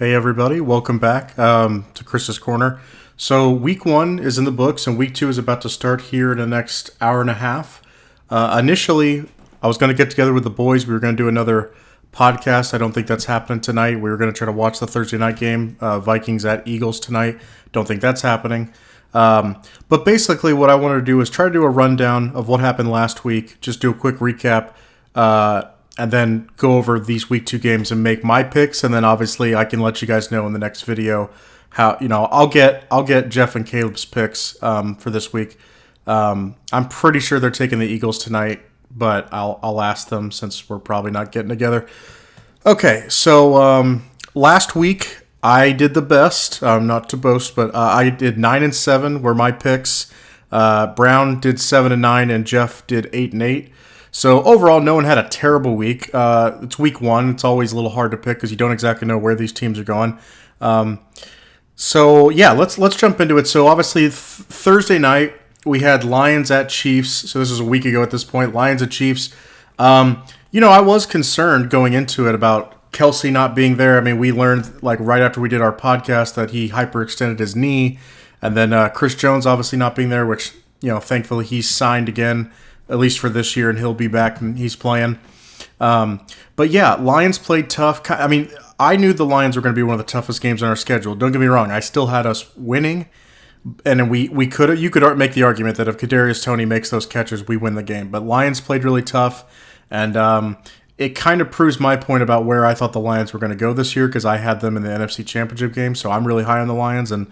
Hey everybody, welcome back to Chris's Corner. So week one is in the books, and week two is about to start here in the next hour and a half. Initially, I was going to get together with the boys. We were going to do another podcast. I don't think that's happening tonight. We were going to try to watch the Thursday night game, Vikings at Eagles tonight. Don't think that's happening. But basically, what I wanted to do is try to do a rundown of what happened last week. Just do a quick recap. And then go over these week two games and make my picks, and then obviously I can let you guys know in the next video how I'll get Jeff and Caleb's picks for this week. I'm pretty sure they're taking the Eagles tonight, but I'll ask them since we're probably not getting together. Okay, so last week I did the best. Not to boast, but I did 9-7 were my picks. Brown did 7-9, and Jeff did 8-8. So overall, no one had a terrible week. It's week one. It's always a little hard to pick because you don't exactly know where these teams are going. So yeah, let's jump into it. So obviously Thursday night we had Lions at Chiefs. So this is a week ago at this point. Lions at Chiefs. I was concerned going into it about Kelsey not being there. I mean, we learned like right after we did our podcast that he hyperextended his knee, and then Chris Jones obviously not being there, which thankfully he's signed again, at least for this year, and he'll be back and he's playing. But yeah, Lions played tough. I mean, I knew the Lions were going to be one of the toughest games on our schedule. Don't get me wrong. I still had us winning, and then you could make the argument that if Kadarius Toney makes those catches, we win the game. But Lions played really tough, and it kind of proves my point about where I thought the Lions were going to go this year because I had them in the NFC Championship game, so I'm really high on the Lions, and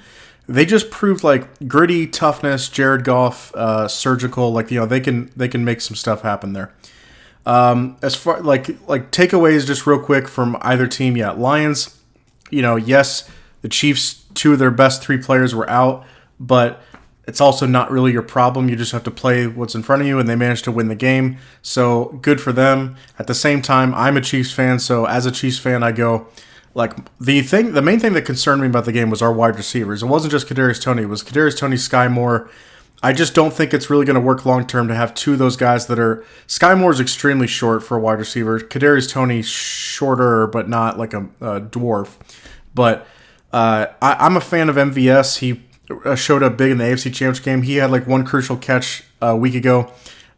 they just proved like gritty toughness, Jared Goff, surgical. Like they can make some stuff happen there. As far like takeaways, just real quick from either team. Yeah, Lions. Yes, the Chiefs, two of their best three players were out, but it's also not really your problem. You just have to play what's in front of you, and they managed to win the game. So good for them. At the same time, I'm a Chiefs fan, so as a Chiefs fan, I go. Like the main thing that concerned me about the game was our wide receivers. It wasn't just Kadarius Toney. It was Kadarius Toney, Sky Moore. I just don't think it's really going to work long term to have two of those guys that are. Sky Moore is extremely short for a wide receiver. Kadarius Toney shorter, but not like a dwarf. But I'm a fan of MVS. He showed up big in the AFC Championship game. He had like one crucial catch a week ago.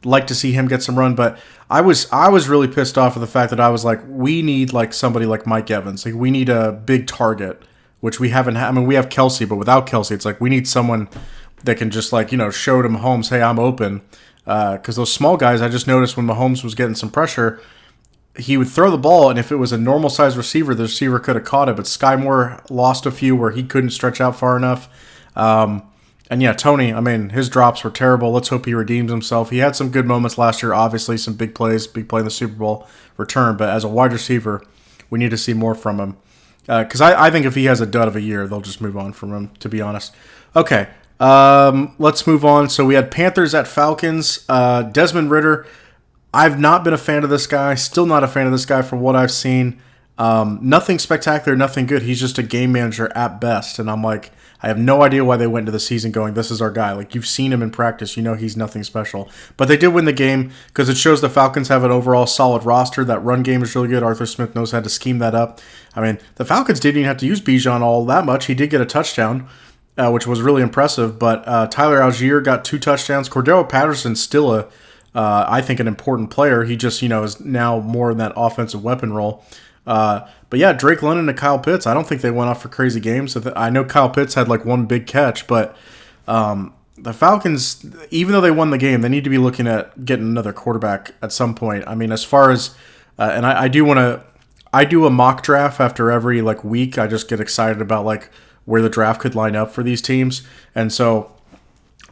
Like to see him get some run, but I was really pissed off at the fact that I was like, we need like somebody like Mike Evans. Like we need a big target, which we haven't had. I mean, we have Kelsey, but without Kelsey, it's like we need someone that can just like show to Mahomes, hey, I'm open. Because those small guys, I just noticed when Mahomes was getting some pressure, he would throw the ball, and if it was a normal size receiver, the receiver could have caught it. But Sky Moore lost a few where he couldn't stretch out far enough. And yeah, Toney, I mean, his drops were terrible. Let's hope he redeems himself. He had some good moments last year, obviously, some big plays, big play in the Super Bowl return. But as a wide receiver, we need to see more from him. Because I think if he has a dud of a year, they'll just move on from him, to be honest. Okay, let's move on. So we had Panthers at Falcons. Desmond Ridder, I've not been a fan of this guy. Still not a fan of this guy from what I've seen. Nothing spectacular, nothing good. He's just a game manager at best. And I'm like, I have no idea why they went into the season going, this is our guy. Like, you've seen him in practice. You know he's nothing special. But they did win the game because it shows the Falcons have an overall solid roster. That run game is really good. Arthur Smith knows how to scheme that up. I mean, the Falcons didn't even have to use Bijan all that much. He did get a touchdown, which was really impressive. But Tyler Algier got 2 touchdowns. Cordero Patterson's still I think, an important player. He just, is now more in that offensive weapon role. But yeah, Drake London and Kyle Pitts, I don't think they went off for crazy games. I know Kyle Pitts had like one big catch, but the Falcons, even though they won the game, they need to be looking at getting another quarterback at some point. I mean, as far as, and I do a mock draft after every like week. I just get excited about like where the draft could line up for these teams. And so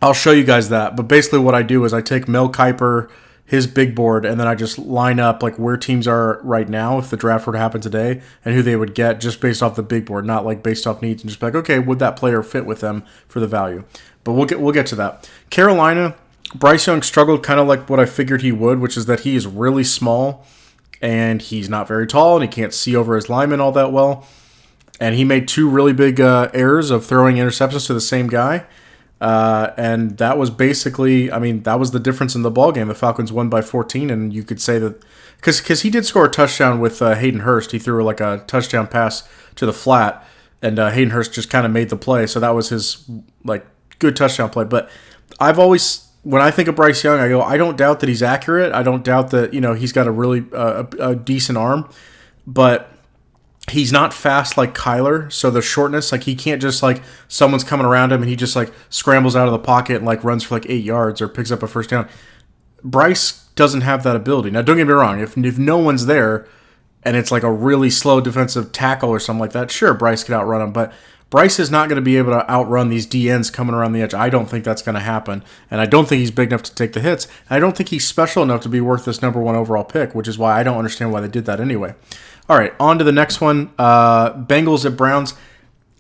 I'll show you guys that. But basically what I do is I take Mel Kiper, his big board, and then I just line up like where teams are right now if the draft were to happen today and who they would get just based off the big board, not like based off needs, and just be like, okay, would that player fit with them for the value? But we'll get to that. Carolina, Bryce Young struggled kind of like what I figured he would, which is that he is really small and he's not very tall and he can't see over his linemen all that well. And he made 2 really big errors of throwing interceptions to the same guy. And that was basically, I mean, that was the difference in the ball game. The Falcons won by 14, and you could say that because he did score a touchdown with Hayden Hurst. He threw like a touchdown pass to the flat, and Hayden Hurst just kind of made the play. So that was his like good touchdown play. But I've always, when I think of Bryce Young, I go, I don't doubt that he's accurate. I don't doubt that he's got a really a decent arm, but he's not fast like Kyler. So the shortness, like he can't just like someone's coming around him and he just like scrambles out of the pocket and like runs for like 8 yards or picks up a first down. Bryce doesn't have that ability. Now, don't get me wrong. If no one's there and it's like a really slow defensive tackle or something like that, sure, Bryce could outrun him. But Bryce is not going to be able to outrun these DNs coming around the edge. I don't think that's going to happen. And I don't think he's big enough to take the hits. And I don't think he's special enough to be worth this number 1 overall pick, which is why I don't understand why they did that anyway. All right, on to the next one. Bengals at Browns.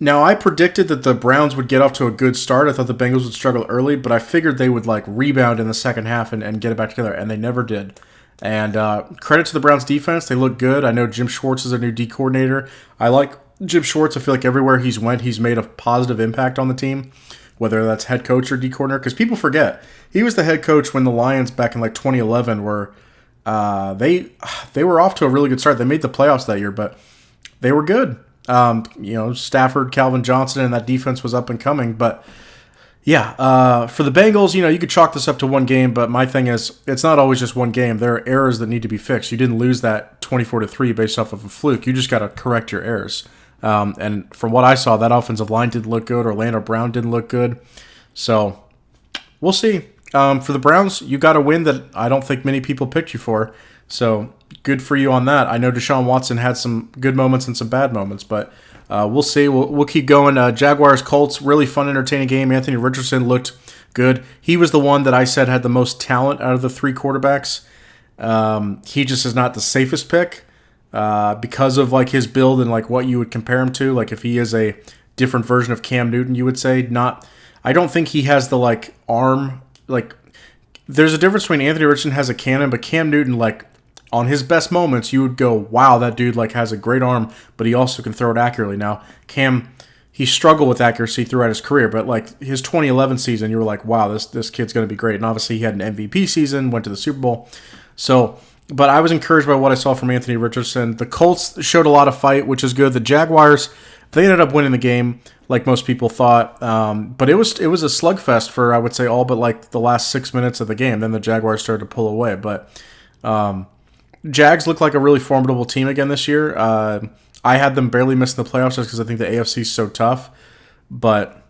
Now, I predicted that the Browns would get off to a good start. I thought the Bengals would struggle early, but I figured they would like rebound in the second half and get it back together, and they never did. And credit to the Browns defense. They look good. I know Jim Schwartz is their new D coordinator. I like Jim Schwartz. I feel like everywhere he's went, he's made a positive impact on the team, whether that's head coach or D coordinator, because people forget. He was the head coach when the Lions back in like 2011 were they were off to a really good start. They made the playoffs that year, but they were good. Stafford, Calvin Johnson, and that defense was up and coming. But yeah, for the Bengals, you could chalk this up to one game, but my thing is, it's not always just one game. There are errors that need to be fixed. You didn't lose that 24-3 based off of a fluke. You just got to correct your errors. And from what I saw, that offensive line didn't look good. Orlando Brown didn't look good. So we'll see. For the Browns, you got a win that I don't think many people picked you for. So good for you on that. I know Deshaun Watson had some good moments and some bad moments, but we'll see. We'll keep going. Jaguars Colts, really fun, entertaining game. Anthony Richardson looked good. He was the one that I said had the most talent out of the 3 quarterbacks. He just is not the safest pick because of like his build and like what you would compare him to. Like if he is a different version of Cam Newton, you would say not. I don't think he has the like arm. Like there's a difference between Anthony Richardson has a cannon, but Cam Newton like. On his best moments, you would go, wow, that dude like has a great arm, but he also can throw it accurately. Now, Cam, he struggled with accuracy throughout his career, but like his 2011 season, you were like, wow, this kid's going to be great. And obviously he had an MVP season, went to the Super Bowl. So, but I was encouraged by what I saw from Anthony Richardson. The Colts showed a lot of fight, which is good. The Jaguars, they ended up winning the game like most people thought. But it was a slugfest for, I would say, all but like the last 6 minutes of the game. Then the Jaguars started to pull away. But Jags look like a really formidable team again this year. I had them barely missing the playoffs just because I think the AFC is so tough. But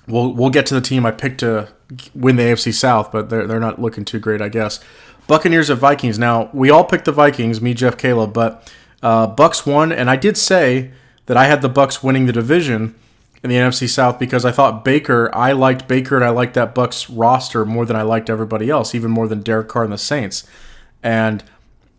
we'll get to the team I picked to win the AFC South, but they're not looking too great, I guess. Buccaneers at Vikings. Now, we all picked the Vikings, me, Jeff, Caleb, but Bucs won, and I did say that I had the Bucs winning the division in the NFC South because I thought I liked Baker, and I liked that Bucs roster more than I liked everybody else, even more than Derek Carr and the Saints. And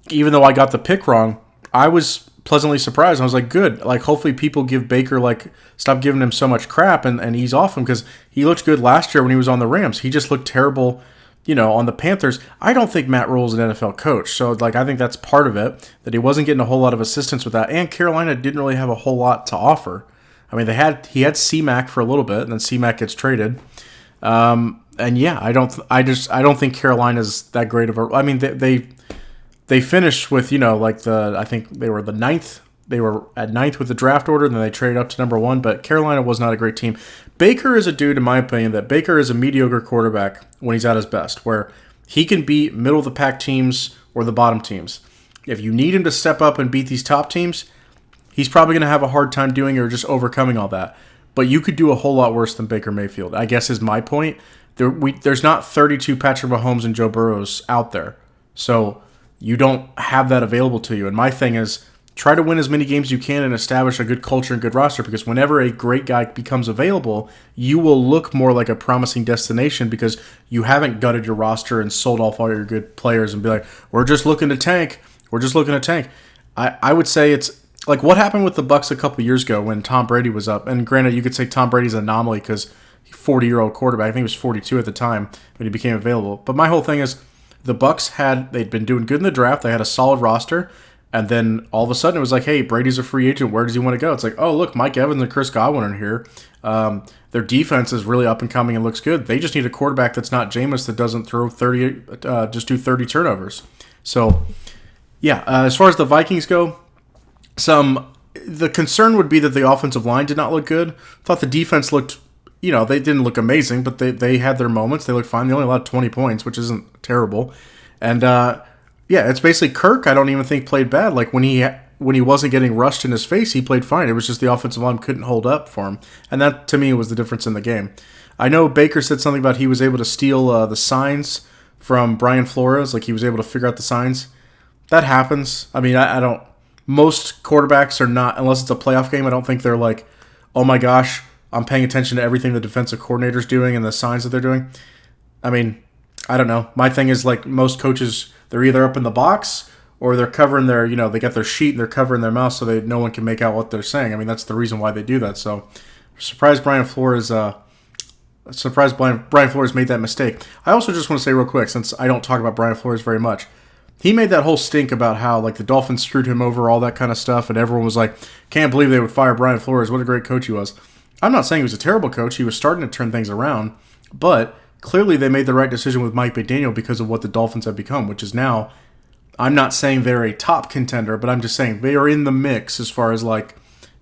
even though I got the pick wrong, I was pleasantly surprised. I was like, good. Like, hopefully people give Baker, like, stop giving him so much crap and ease off him because he looked good last year when he was on the Rams. He just looked terrible, on the Panthers. I don't think Matt Rule is an NFL coach. So, like, I think that's part of it, that he wasn't getting a whole lot of assistance with that. And Carolina didn't really have a whole lot to offer. I mean, he had C-Mac for a little bit, and then C-Mac gets traded. And yeah, I don't think Carolina's that great of a. I mean, they finished with I think they were the 9th. They were at 9th with the draft order, and then they traded up to number 1. But Carolina was not a great team. Baker is a dude, in my opinion, that Baker is a mediocre quarterback when he's at his best, where he can beat middle of the pack teams or the bottom teams. If you need him to step up and beat these top teams, he's probably going to have a hard time doing it or just overcoming all that. But you could do a whole lot worse than Baker Mayfield, I guess is my point. There's not 32 Patrick Mahomes and Joe Burrows out there. So you don't have that available to you. And my thing is, try to win as many games as you can and establish a good culture and good roster, because whenever a great guy becomes available, you will look more like a promising destination because you haven't gutted your roster and sold off all your good players and be like, we're just looking to tank. I would say it's like what happened with the Bucs a couple years ago when Tom Brady was up. And granted, you could say Tom Brady's an anomaly because 40-year-old quarterback. I think he was 42 at the time when he became available. But my whole thing is, the Bucs they'd been doing good in the draft. They had a solid roster. And then all of a sudden it was like, hey, Brady's a free agent. Where does he want to go? It's like, oh, look, Mike Evans and Chris Godwin are here. Their defense is really up and coming and looks good. They just need a quarterback that's not Jameis, that doesn't throw 30, just do 30 turnovers. So, yeah, as far as the Vikings go, the concern would be that the offensive line did not look good. Thought the defense looked, they didn't look amazing, but they had their moments. They looked fine. They only allowed 20 points, which isn't terrible. And, it's basically Kirk, I don't even think played bad. Like when he wasn't getting rushed in his face, he played fine. It was just the offensive line couldn't hold up for him. And that, to me, was the difference in the game. I know Baker said something about he was able to steal the signs from Brian Flores. Like he was able to figure out the signs. That happens. I mean, I don't... Most quarterbacks are not, unless it's a playoff game, I don't think they're like, oh my gosh, I'm paying attention to everything the defensive coordinator's doing and the signs that they're doing. I mean, I don't know. My thing is like most coaches, they're either up in the box or they're covering their, they got their sheet and they're covering their mouth so no one can make out what they're saying. I mean, that's the reason why they do that. So, surprised Brian Flores made that mistake. I also just want to say real quick, since I don't talk about Brian Flores very much, he made that whole stink about how like the Dolphins screwed him over, all that kind of stuff, and everyone was like, can't believe they would fire Brian Flores. What a great coach he was. I'm not saying he was a terrible coach. He was starting to turn things around, but clearly they made the right decision with Mike McDaniel because of what the Dolphins have become, which is now, I'm not saying they're a top contender, but I'm just saying they are in the mix as far as like,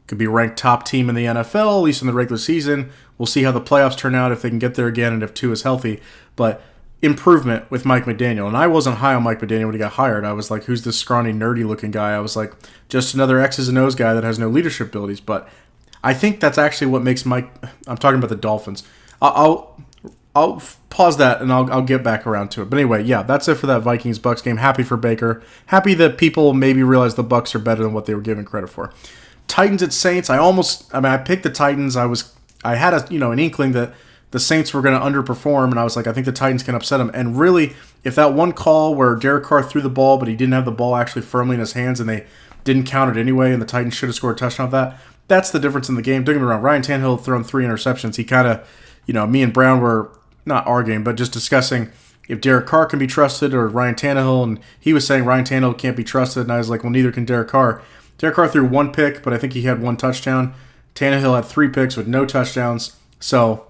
could be ranked top team in the NFL, at least in the regular season. We'll see how the playoffs turn out, if they can get there again and if Tua is healthy. But improvement with Mike McDaniel. And I wasn't high on Mike McDaniel when he got hired. I was like, who's this scrawny, nerdy-looking guy? I was like, just another X's and O's guy that has no leadership abilities. But I think that's actually what makes Mike... I'm talking about the Dolphins. I'll pause that and I'll get back around to it. But anyway, yeah, that's it for that Vikings-Bucks game. Happy for Baker. Happy that people maybe realize the Bucks are better than what they were given credit for. Titans at Saints. I picked the Titans. I had an inkling that the Saints were going to underperform, and I was like, I think the Titans can upset them. And really, if that one call where Derek Carr threw the ball, but he didn't have the ball actually firmly in his hands, and they didn't count it anyway, and the Titans should have scored a touchdown off that, that's the difference in the game. Don't get me wrong, Ryan Tannehill thrown 3 interceptions. He kind of, me and Brown were not arguing, but just discussing if Derek Carr can be trusted or Ryan Tannehill, and he was saying Ryan Tannehill can't be trusted, and I was like, well, neither can Derek Carr. Derek Carr threw 1 pick, but I think he had 1 touchdown. Tannehill had 3 picks with no touchdowns. So,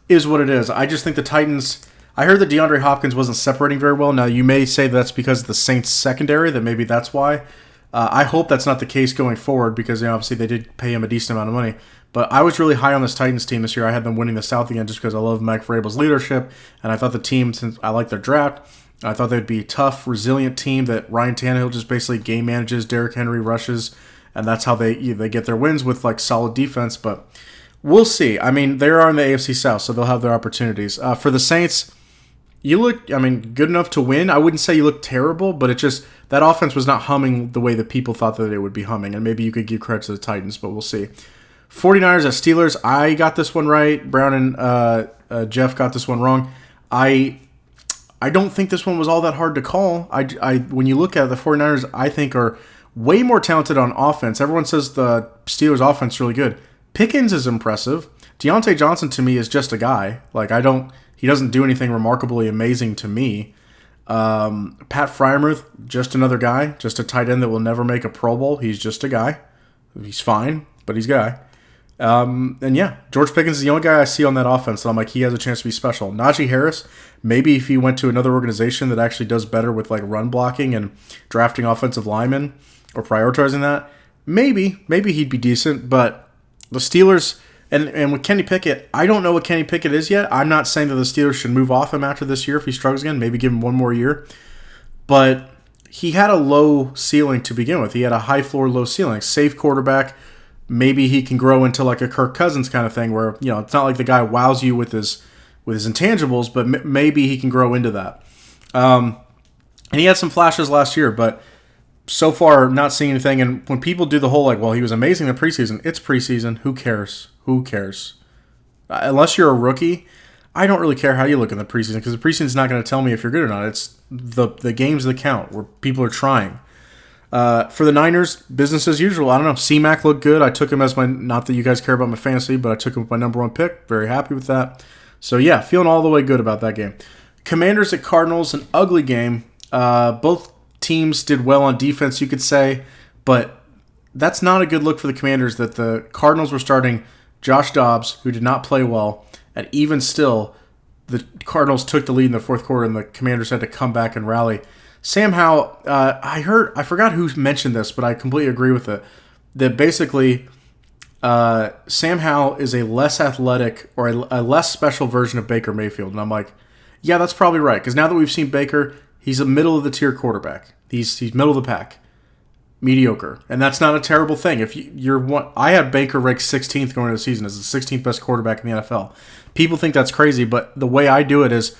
is what it is. I just think the Titans... I heard that DeAndre Hopkins wasn't separating very well. Now, you may say that's because of the Saints secondary, that maybe that's why. I hope that's not the case going forward because obviously they did pay him a decent amount of money. But I was really high on this Titans team this year. I had them winning the South again just because I love Mike Vrabel's leadership. And I thought the team, since I like their draft, I thought they'd be a tough, resilient team that Ryan Tannehill just basically game manages, Derrick Henry rushes, and that's how they get their wins with like solid defense. But we'll see. I mean, they are in the AFC South, so they'll have their opportunities. For the Saints, you look, good enough to win. I wouldn't say you look terrible, but it just, that offense was not humming the way that people thought that it would be humming. And maybe you could give credit to the Titans, but we'll see. 49ers at Steelers. I got this one right. Brown and Jeff got this one wrong. I don't think this one was all that hard to call. When you look at it, the 49ers, I think are way more talented on offense. Everyone says the Steelers offense is really good. Pickens is impressive. Deontay Johnson to me is just a guy. He doesn't do anything remarkably amazing to me. Pat Freiermuth, just another guy, just a tight end that will never make a Pro Bowl. He's just a guy. He's fine, but he's a guy. And yeah, George Pickens is the only guy I see on that offense that I'm like, he has a chance to be special. Najee Harris, maybe if he went to another organization that actually does better with like run blocking and drafting offensive linemen or prioritizing that, maybe he'd be decent. But the Steelers, and with Kenny Pickett, I don't know what Kenny Pickett is yet. I'm not saying that the Steelers should move off him after this year if he struggles again, maybe give him one more year. But he had a low ceiling to begin with. He had a high floor, low ceiling. Safe quarterback. Maybe he can grow into like a Kirk Cousins kind of thing where, it's not like the guy wows you with his intangibles, but maybe he can grow into that. And he had some flashes last year, but so far not seeing anything. And when people do the whole he was amazing in the preseason, it's preseason. Who cares? Unless you're a rookie, I don't really care how you look in the preseason because the preseason is not going to tell me if you're good or not. It's the games that count where people are trying. For the Niners, business as usual. I don't know. C-Mac looked good. I took him as not that you guys care about my fantasy, but I took him with my number 1 pick. Very happy with that. So yeah, feeling all the way good about that game. Commanders at Cardinals, an ugly game. Both teams did well on defense, you could say, but that's not a good look for the Commanders that the Cardinals were starting Josh Dobbs, who did not play well, and even still, the Cardinals took the lead in the fourth quarter, and the Commanders had to come back and rally. Sam Howell, I forgot who mentioned this, but I completely agree with it, that basically Sam Howell is a less athletic or a less special version of Baker Mayfield. And I'm like, yeah, that's probably right, because now that we've seen Baker, he's a middle-of-the-tier quarterback. He's middle of the pack. Mediocre. And that's not a terrible thing. If you're one, I had Baker ranked 16th going into the season as the 16th best quarterback in the NFL. People think that's crazy, but the way I do it is,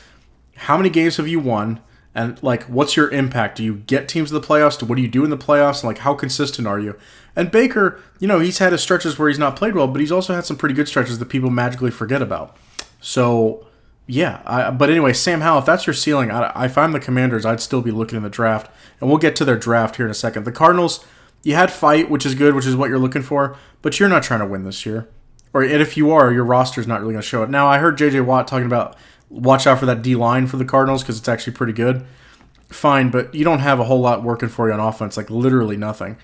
how many games have you won? And, like, what's your impact? Do you get teams to the playoffs? What do you do in the playoffs? And, like, how consistent are you? And Baker, he's had his stretches where he's not played well, but he's also had some pretty good stretches that people magically forget about. So, yeah. But anyway, Sam Howell, if that's your ceiling, if I'm the Commanders, I'd still be looking in the draft. And we'll get to their draft here in a second. The Cardinals, you had fight, which is good, which is what you're looking for, but you're not trying to win this year. And if you are, your roster's not really going to show it. Now, I heard J.J. Watt talking about watch out for that D-line for the Cardinals because it's actually pretty good. Fine, but you don't have a whole lot working for you on offense, like literally nothing.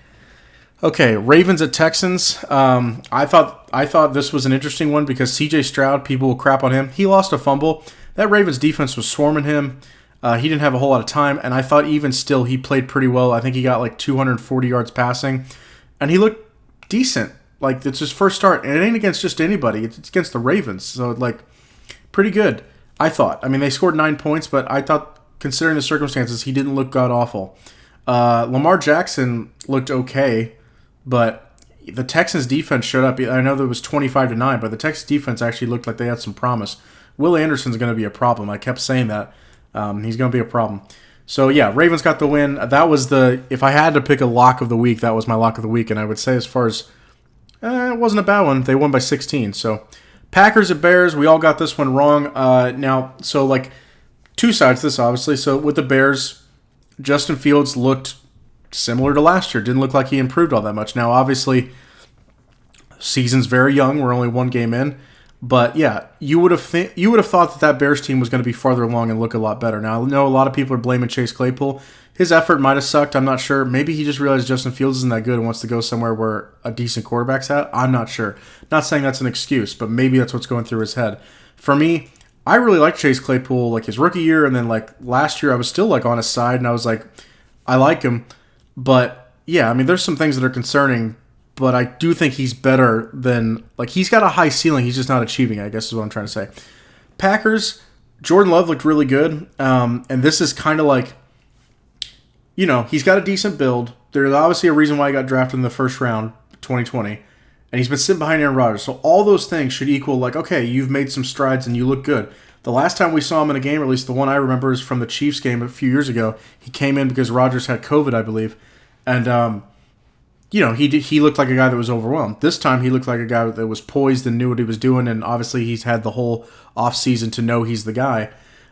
Okay, Ravens at Texans. I thought this was an interesting one because C.J. Stroud, people will crap on him. He lost a fumble. That Ravens defense was swarming him. He didn't have a whole lot of time, and I thought even still he played pretty well. I think he got like 240 yards passing, and he looked decent. Like, it's his first start, and it ain't against just anybody. It's against the Ravens, so, like, pretty good, I thought. I mean, they scored 9 points, but I thought, considering the circumstances, he didn't look god-awful. Lamar Jackson looked okay, but the Texans' defense showed up. I know there was 25-9, but the Texans' defense actually looked like they had some promise. Will Anderson's going to be a problem. I kept saying that. He's going to be a problem. So, yeah, Ravens got the win. That was if I had to pick a lock of the week, that was my lock of the week. And I would say as far as, it wasn't a bad one. They won by 16. So, Packers at Bears, we all got this one wrong. Now, so, like, two sides to this, obviously. So, with the Bears, Justin Fields looked similar to last year. Didn't look like he improved all that much. Now, obviously, season's very young. We're only one game in. But yeah, you would have thought that Bears team was going to be farther along and look a lot better. Now I know a lot of people are blaming Chase Claypool. His effort might have sucked. I'm not sure. Maybe he just realized Justin Fields isn't that good and wants to go somewhere where a decent quarterback's at. I'm not sure. Not saying that's an excuse, but maybe that's what's going through his head. For me, I really liked Chase Claypool like his rookie year, and then like last year I was still like on his side, and I was like, I like him, but yeah, I mean there's some things that are concerning. But I do think he's better than, like, he's got a high ceiling. He's just not achieving it, I guess is what I'm trying to say. Packers, Jordan Love looked really good. And this is kind of like, he's got a decent build. There's obviously a reason why he got drafted in the first round, 2020. And he's been sitting behind Aaron Rodgers. So all those things should equal, like, okay, you've made some strides and you look good. The last time we saw him in a game, or at least the one I remember, is from the Chiefs game a few years ago. He came in because Rodgers had COVID, I believe. And, he looked like a guy that was overwhelmed. This time, he looked like a guy that was poised and knew what he was doing, and obviously he's had the whole offseason to know he's the guy.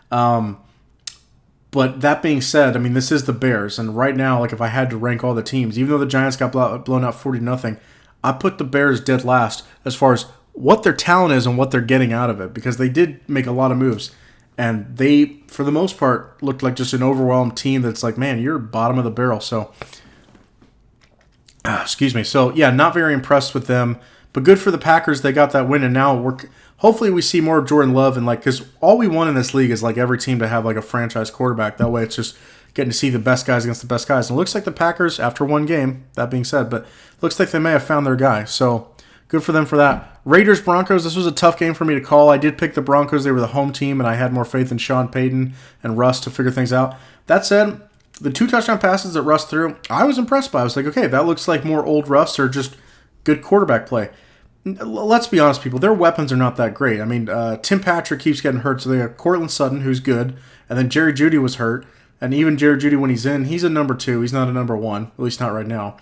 But that being said, I mean, this is the Bears, and right now, like, if I had to rank all the teams, even though the Giants got blown out 40-0, I put the Bears dead last as far as what their talent is and what they're getting out of it, because they did make a lot of moves, and they, for the most part, looked like just an overwhelmed team that's like, man, you're bottom of the barrel, so... excuse me. So, yeah, not very impressed with them. But good for the Packers. They got that win, and now hopefully we see more of Jordan Love. And because all we want in this league is like every team to have like a franchise quarterback. That way it's just getting to see the best guys against the best guys. And it looks like the Packers, after one game, that being said, but looks like they may have found their guy. So, good for them for that. Raiders-Broncos, this was a tough game for me to call. I did pick the Broncos. They were the home team, and I had more faith in Sean Payton and Russ to figure things out. That said, the 2 touchdown passes that Russ threw, I was impressed by. I was like, okay, that looks like more old Russ or just good quarterback play. Let's be honest, people. Their weapons are not that great. I mean, Tim Patrick keeps getting hurt, so they have Cortland Sutton, who's good, and then Jerry Jeudy was hurt. And even Jerry Jeudy, when he's in, he's a number 2. He's not a number 1, at least not right now.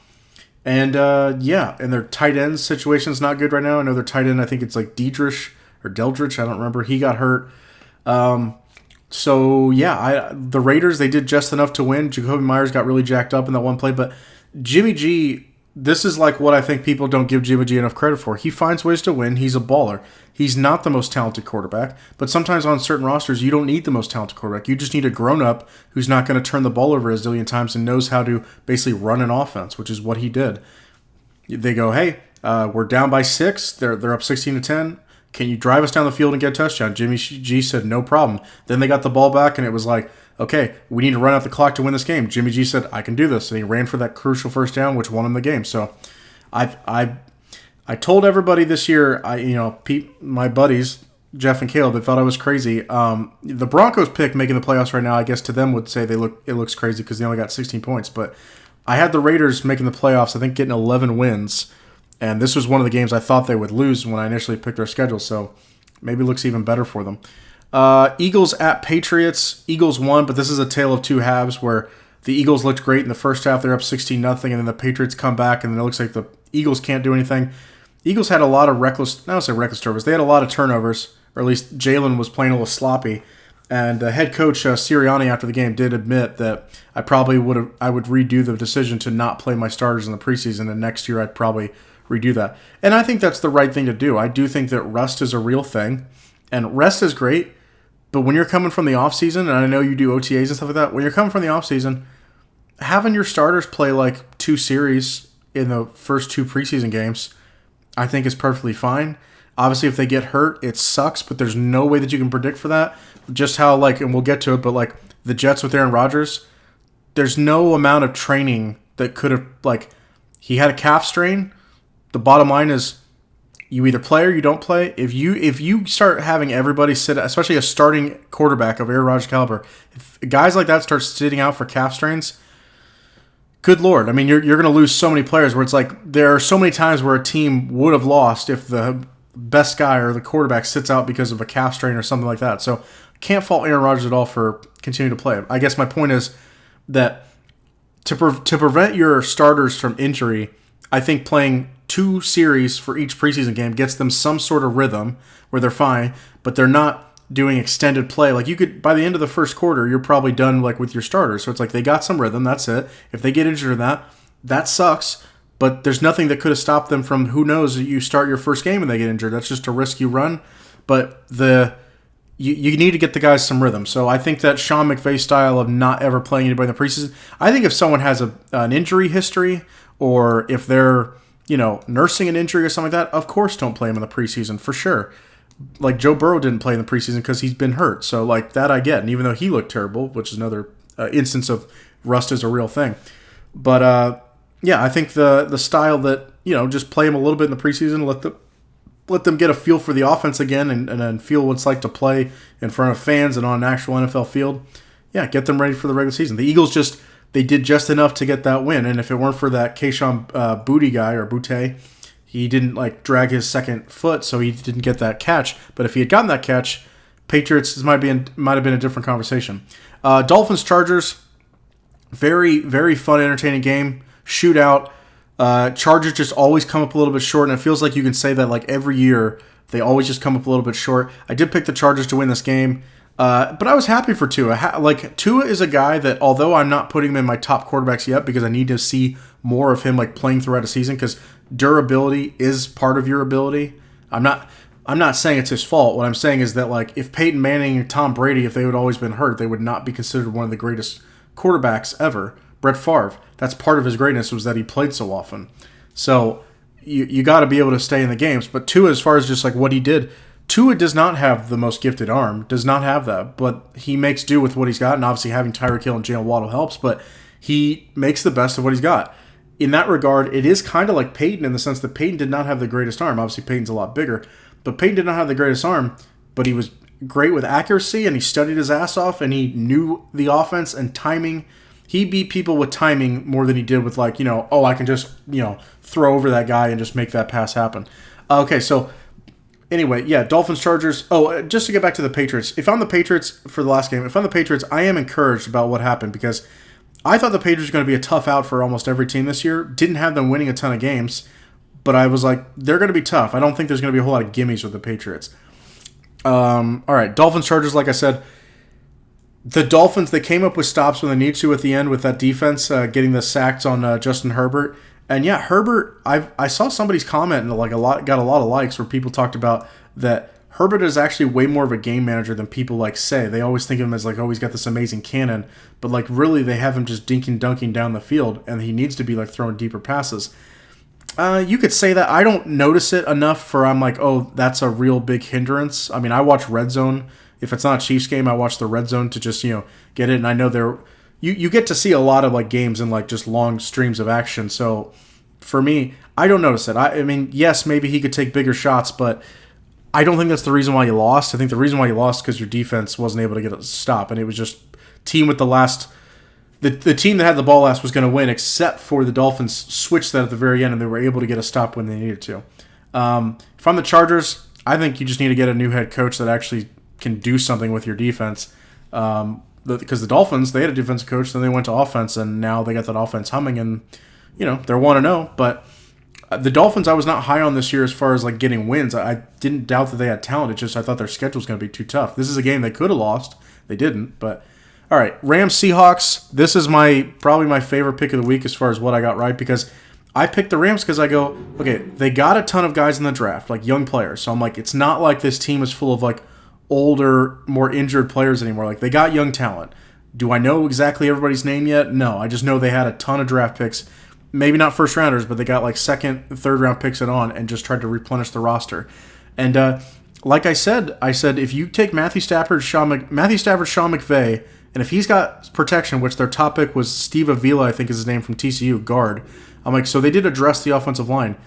And, and their tight end situation's not good right now. I know their tight end, I think it's like Deldridge, I don't remember. He got hurt. So, yeah, the Raiders, they did just enough to win. Jacoby Myers got really jacked up in that one play. But Jimmy G, this is like what I think people don't give Jimmy G enough credit for. He finds ways to win. He's a baller. He's not the most talented quarterback, but sometimes on certain rosters, you don't need the most talented quarterback. You just need a grown-up who's not going to turn the ball over a zillion times and knows how to basically run an offense, which is what he did. They go, hey, we're down by 6. They're up 16-10. Can you drive us down the field and get a touchdown? Jimmy G said, no problem. Then they got the ball back, and it was like, okay, we need to run out the clock to win this game. Jimmy G said, I can do this. And he ran for that crucial first down, which won him the game. So I told everybody this year, my buddies, Jeff and Caleb, they thought I was crazy. The Broncos pick making the playoffs right now, I guess to them would say it looks crazy because they only got 16 points. But I had the Raiders making the playoffs, I think getting 11 wins. And this was one of the games I thought they would lose when I initially picked their schedule. So maybe it looks even better for them. Eagles at Patriots. Eagles won, but this is a tale of two halves where the Eagles looked great in the first half. They're up 16-0, and then the Patriots come back, and then it looks like the Eagles can't do anything. Eagles had a lot of reckless turnovers. They had a lot of turnovers, or at least Jalen was playing a little sloppy. And head coach Sirianni after the game did admit that I would redo the decision to not play my starters in the preseason, and next year I'd probably redo that. And I think that's the right thing to do. I do think that rest is a real thing, and rest is great. But when you're coming from the offseason, and I know you do OTAs and stuff like that, when you're coming from the offseason, having your starters play like 2 series in the first 2 preseason games, I think is perfectly fine. Obviously, if they get hurt, it sucks, but there's no way that you can predict for that. Just how, and we'll get to it, but the Jets with Aaron Rodgers, there's no amount of training that could have, he had a calf strain. The bottom line is, you either play or you don't play. If you start having everybody sit, especially a starting quarterback of Aaron Rodgers caliber, if guys like that start sitting out for calf strains, good Lord. I mean, you're going to lose so many players where it's there are so many times where a team would have lost if the best guy or the quarterback sits out because of a calf strain or something like that. So can't fault Aaron Rodgers at all for continuing to play. I guess my point is that to prevent your starters from injury, I think playing 2 series for each preseason game gets them some sort of rhythm where they're fine, but they're not doing extended play. You could, by the end of the first quarter, you're probably done with your starters. So it's they got some rhythm, that's it. If they get injured in that sucks, but there's nothing that could have stopped them from, who knows, you start your first game and they get injured. That's just a risk you run. But you need to get the guys some rhythm. So I think that Sean McVay style of not ever playing anybody in the preseason, I think if someone has an injury history, or if they're nursing an injury or something like that, of course don't play him in the preseason for sure. Joe Burrow didn't play in the preseason because he's been hurt. So that I get. And even though he looked terrible, which is another instance of rust is a real thing. But yeah, I think the style that, just play him a little bit in the preseason, let them get a feel for the offense again and then feel what it's like to play in front of fans and on an actual NFL field. Yeah, get them ready for the regular season. The Eagles they did just enough to get that win. And if it weren't for that Kayshon Boutte guy, or Boutte, he didn't drag his second foot, so he didn't get that catch. But if he had gotten that catch, Patriots might have been a different conversation. Dolphins Chargers, very very fun, entertaining game, shootout. Chargers just always come up a little bit short, and it feels like you can say that every year they always just come up a little bit short. I did pick the Chargers to win this game. But I was happy for Tua. Tua is a guy that, although I'm not putting him in my top quarterbacks yet because I need to see more of him playing throughout a season, because durability is part of your ability. I'm not saying it's his fault. What I'm saying is that if Peyton Manning and Tom Brady, if they would always been hurt, they would not be considered one of the greatest quarterbacks ever. Brett Favre, that's part of his greatness, was that he played so often. So you got to be able to stay in the games. But Tua, as far as just what he did, Tua does not have the most gifted arm, does not have that, but he makes do with what he's got, and obviously having Tyreek Hill and Jalen Waddle helps, but he makes the best of what he's got. In that regard, it is kind of like Peyton in the sense that Peyton did not have the greatest arm. Obviously, Peyton's a lot bigger, but Peyton did not have the greatest arm, but he was great with accuracy, and he studied his ass off, and he knew the offense and timing. He beat people with timing more than he did with I can just, throw over that guy and just make that pass happen. Okay, so anyway, yeah, Dolphins, Chargers. Oh, just to get back to the Patriots. If I'm the Patriots for the last game, if I'm the Patriots, I am encouraged about what happened, because I thought the Patriots were going to be a tough out for almost every team this year. Didn't have them winning a ton of games, but I was they're going to be tough. I don't think there's going to be a whole lot of gimmies with the Patriots. All right, Dolphins, Chargers, like I said. The Dolphins, they came up with stops when they needed to at the end with that defense, getting the sacks on Justin Herbert. And yeah, Herbert. I saw somebody's comment and like got a lot of likes where people talked about that Herbert is actually way more of a game manager than people like say. They always think of him as like, oh, he's got this amazing cannon, but like really they have him just dinking dunking down the field, and he needs to be like throwing deeper passes. You could say that. I don't notice it enough for I'm like, oh, that's a real big hindrance. I mean, I watch Red Zone. If it's not a Chiefs game, I watch the Red Zone to just, get it. And I know you get to see a lot of like games and like just long streams of action. So for me, I don't notice it. I mean, yes, maybe he could take bigger shots, but I don't think that's the reason why you lost. I think the reason why you lost is because your defense wasn't able to get a stop, and it was just team with the last. The team that had the ball last was going to win, except for the Dolphins switched that at the very end, and they were able to get a stop when they needed to. If I'm the Chargers, I think you just need to get a new head coach that actually can do something with your defense. Because the Dolphins, they had a defensive coach, then they went to offense, and now they got that offense humming, and they're 1-0. But the Dolphins, I was not high on this year as far as like getting wins. I didn't doubt that they had talent. It's just I thought their schedule was going to be too tough. This is a game they could have lost. They didn't, but. All right, Rams-Seahawks. This is probably my favorite pick of the week as far as what I got right, because I picked the Rams because I go, okay, they got a ton of guys in the draft, like young players. So I'm like, it's not like this team is full of like older, more injured players anymore. Like they got young talent. Do I know exactly everybody's name yet? No, I just know they had a ton of draft picks. Maybe not first rounders, but they got like second, third round picks and just tried to replenish the roster. And like I said if you take Matthew Stafford, Sean McVay. And if he's got protection, which their top pick was Steve Avila, I think is his name, from TCU, guard. I'm like, so they did address the offensive line.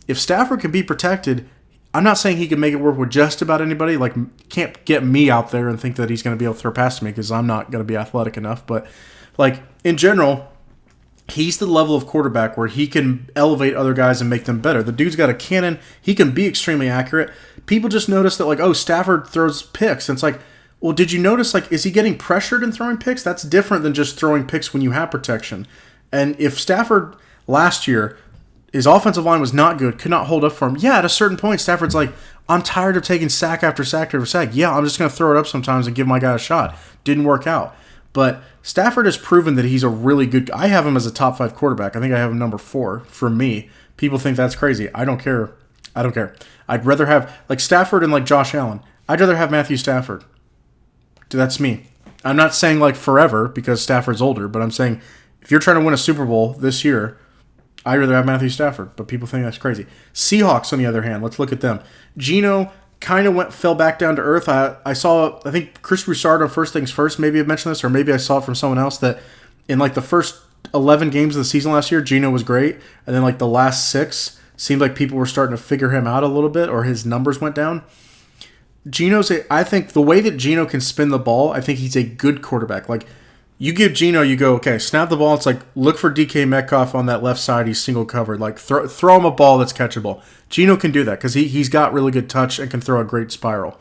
If Stafford can be protected, I'm not saying he can make it work with just about anybody. Like, can't get me out there and think that he's going to be able to throw past me because I'm not going to be athletic enough. But, like, in general, he's the level of quarterback where he can elevate other guys and make them better. The dude's got a cannon. He can be extremely accurate. People just notice that, like, oh, Stafford throws picks. And it's like, well, did you notice, like, is he getting pressured in throwing picks? That's different than just throwing picks when you have protection. And if Stafford last year, his offensive line was not good, could not hold up for him, yeah, at a certain point, Stafford's like, I'm tired of taking sack after sack after sack. Yeah, I'm just going to throw it up sometimes and give my guy a shot. Didn't work out. But Stafford has proven that he's a really good. I have him as a top 5 quarterback. I think I have him number 4 for me. People think that's crazy. I don't care. I'd rather have, like, Stafford and, like, Josh Allen. I'd rather have Matthew Stafford. That's me. I'm not saying like forever because Stafford's older, but I'm saying if you're trying to win a Super Bowl this year, I'd rather have Matthew Stafford, but people think that's crazy. Seahawks, on the other hand, let's look at them. Geno kind of fell back down to earth. I think Chris Broussard on First Things First maybe had mentioned this, or maybe I saw it from someone else, that in like the first 11 games of the season last year, Geno was great, and then like the last 6 seemed like people were starting to figure him out a little bit, or his numbers went down. I think the way that Geno can spin the ball, I think he's a good quarterback. Like, you give Geno, you go, okay, snap the ball. It's like, look for DK Metcalf on that left side. He's single covered. Like, throw him a ball that's catchable. Geno can do that because he's got really good touch and can throw a great spiral.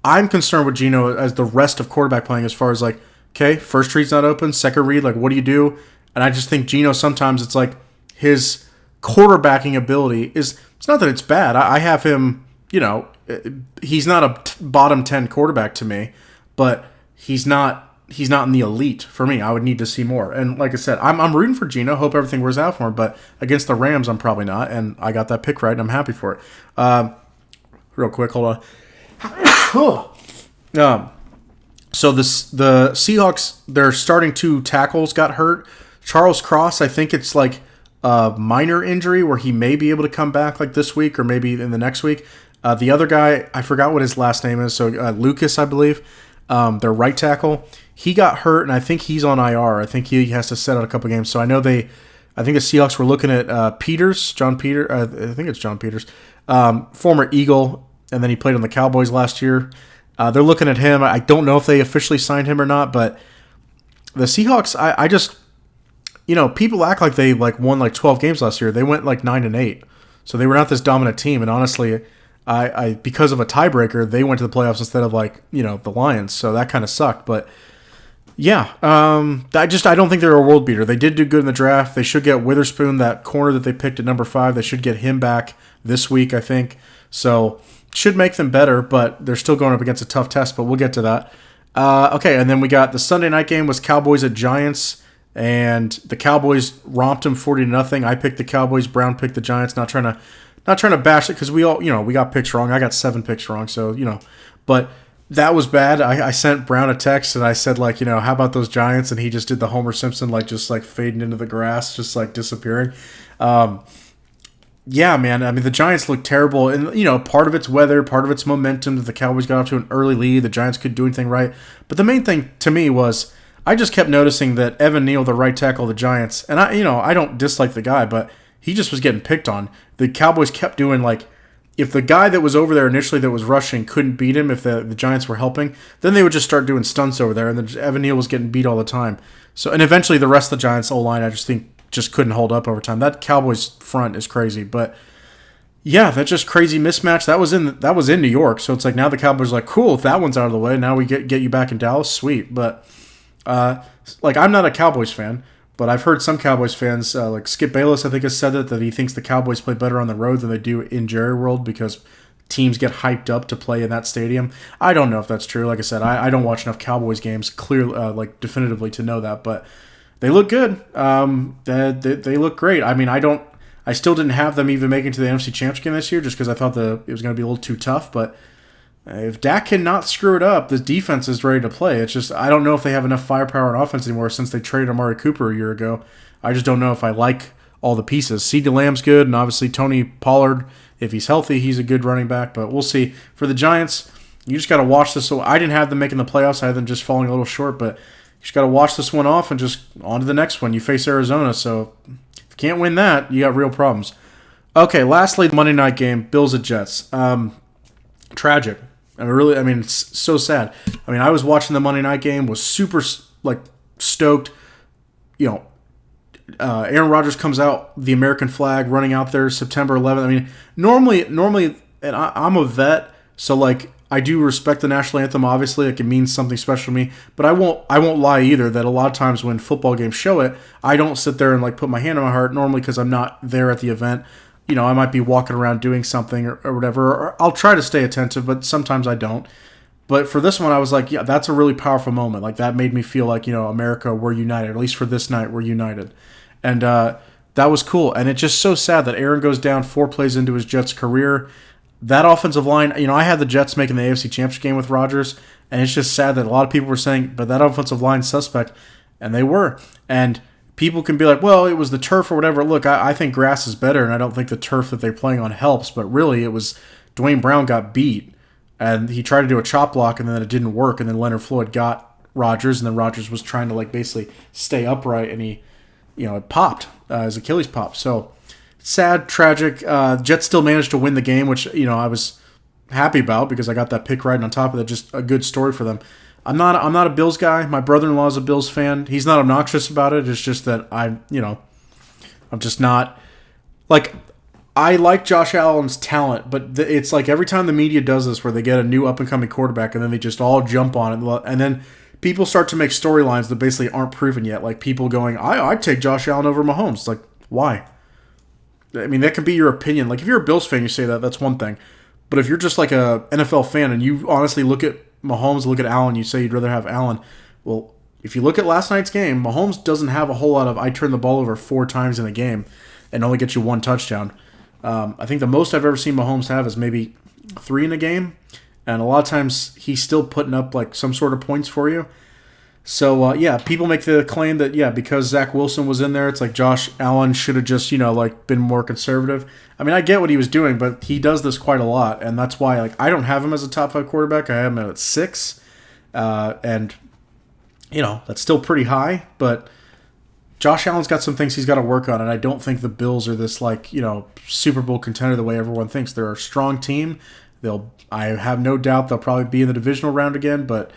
I'm concerned with Geno as the rest of quarterback playing as far as like, okay, first read's not open, second read, like, what do you do? And I just think Geno, sometimes it's like his quarterbacking ability it's not that it's bad. I have him, he's not a bottom 10 quarterback to me, but he's not in the elite for me. I would need to see more. And like I said, I'm rooting for Geno. Hope everything works out for him. But against the Rams, I'm probably not. And I got that pick right, and I'm happy for it. Real quick, hold on. So the Seahawks, their starting 2 tackles got hurt. Charles Cross, I think it's like a minor injury where he may be able to come back like this week or maybe in the next week. The other guy, I forgot what his last name is, so Lucas, I believe, their right tackle, he got hurt, and I think he's on IR. I think he has to set out a couple games. So I think the Seahawks were looking at John Peters, former Eagle, and then he played on the Cowboys last year. They're looking at him. I don't know if they officially signed him or not, but the Seahawks, I just, people act like they like won like 12 games last year. They went like 9-8, so they were not this dominant team, and honestly, I because of a tiebreaker, they went to the playoffs instead of like, the Lions. So that kind of sucked. But yeah, I don't think they're a world beater. They did do good in the draft. They should get Witherspoon, that corner that they picked at number 5. They should get him back this week, I think. So should make them better, but they're still going up against a tough test, but we'll get to that. Okay, and then we got the Sunday night game was Cowboys at Giants. and the Cowboys romped them 40-0. I picked the Cowboys. Brown picked the Giants. Not trying to bash it because we all, we got picks wrong. I got 7 picks wrong, so but that was bad. I sent Brown a text and I said, like, how about those Giants? And he just did the Homer Simpson, like, just like fading into the grass, just like disappearing. Yeah, man. I mean, the Giants look terrible, and part of it's weather, part of it's momentum that the Cowboys got off to an early lead. The Giants couldn't do anything right, but the main thing to me was I just kept noticing that Evan Neal, the right tackle of the Giants, and I don't dislike the guy, but he just was getting picked on. The Cowboys kept doing, like, if the guy that was over there initially that was rushing couldn't beat him, if the Giants were helping, then they would just start doing stunts over there, and then Evan Neal was getting beat all the time. So, and eventually the rest of the Giants O-line, I just think, just couldn't hold up over time. That Cowboys front is crazy, but yeah, that's just crazy mismatch. That was in New York, so it's like now the Cowboys are like, cool, if that one's out of the way, now we get you back in Dallas, sweet. But like, I'm not a Cowboys fan, but I've heard some Cowboys fans, like Skip Bayless, I think, has said that he thinks the Cowboys play better on the road than they do in Jerry World because teams get hyped up to play in that stadium. I don't know if that's true. Like I said, I don't watch enough Cowboys games clearly, definitively to know that, but they look good. They look great. I mean, I still didn't have them even making to the NFC Championship game this year just because I thought it was going to be a little too tough. But if Dak cannot screw it up, the defense is ready to play. It's just I don't know if they have enough firepower on offense anymore since they traded Amari Cooper a year ago. I just don't know if I like all the pieces. CeeDee Lamb's good, and obviously Tony Pollard, if he's healthy, he's a good running back. But we'll see. For the Giants, you just got to watch this. So I didn't have them making the playoffs. I had them just falling a little short, but you just got to watch this one off and just on to the next one. You face Arizona, so if you can't win that, you got real problems. Okay, lastly, the Monday night game, Bills at Jets. Tragic. It's so sad. I mean, I was watching the Monday night game, was super, stoked. Aaron Rodgers comes out, the American flag running out there September 11th. I mean, normally, and I'm a vet, so, I do respect the national anthem, obviously. It means something special to me. But I won't lie either that a lot of times when football games show it, I don't sit there and put my hand on my heart normally because I'm not there at the event. I might be walking around doing something or whatever. Or I'll try to stay attentive, but sometimes I don't. But for this one, I was like, yeah, that's a really powerful moment. That made me feel like, America, we're united. At least for this night, we're united. And that was cool. And it's just so sad that Aaron goes down 4 plays into his Jets career. That offensive line, I had the Jets making the AFC Championship game with Rodgers, and it's just sad that a lot of people were saying, but that offensive line's suspect, and they were. And people can be like, well, it was the turf or whatever. Look, I think grass is better, and I don't think the turf that they're playing on helps, but really it was Dwayne Brown got beat, and he tried to do a chop block, and then it didn't work, and then Leonard Floyd got Rodgers, and then Rodgers was trying to, basically stay upright, and he, it popped. His Achilles popped. So, sad, tragic. Jets still managed to win the game, which, I was happy about because I got that pick right, and on top of that, just a good story for them. I'm not a Bills guy. My brother-in-law is a Bills fan. He's not obnoxious about it. It's just that I'm just not I like Josh Allen's talent, but it's every time the media does this where they get a new up-and-coming quarterback and then they just all jump on it, and then people start to make storylines that basically aren't proven yet. Like people going, I'd take Josh Allen over Mahomes. It's like, why? I mean, that can be your opinion. If you're a Bills fan, you say that, that's one thing. But if you're just a NFL fan and you honestly look at Mahomes, look at Allen, you say you'd rather have Allen. Well, if you look at last night's game, Mahomes doesn't have a whole lot of I turn the ball over 4 times in a game and only get you 1 touchdown. I think the most I've ever seen Mahomes have is maybe 3 in a game. And a lot of times he's still putting up some sort of points for you. So, people make the claim that, because Zach Wilson was in there, it's Josh Allen should have just, been more conservative. I mean, I get what he was doing, but he does this quite a lot, and that's why, I don't have him as a top 5 quarterback. I have him at 6, and, that's still pretty high, but Josh Allen's got some things he's got to work on, and I don't think the Bills are this, Super Bowl contender the way everyone thinks. They're a strong team. I have no doubt they'll probably be in the divisional round again, but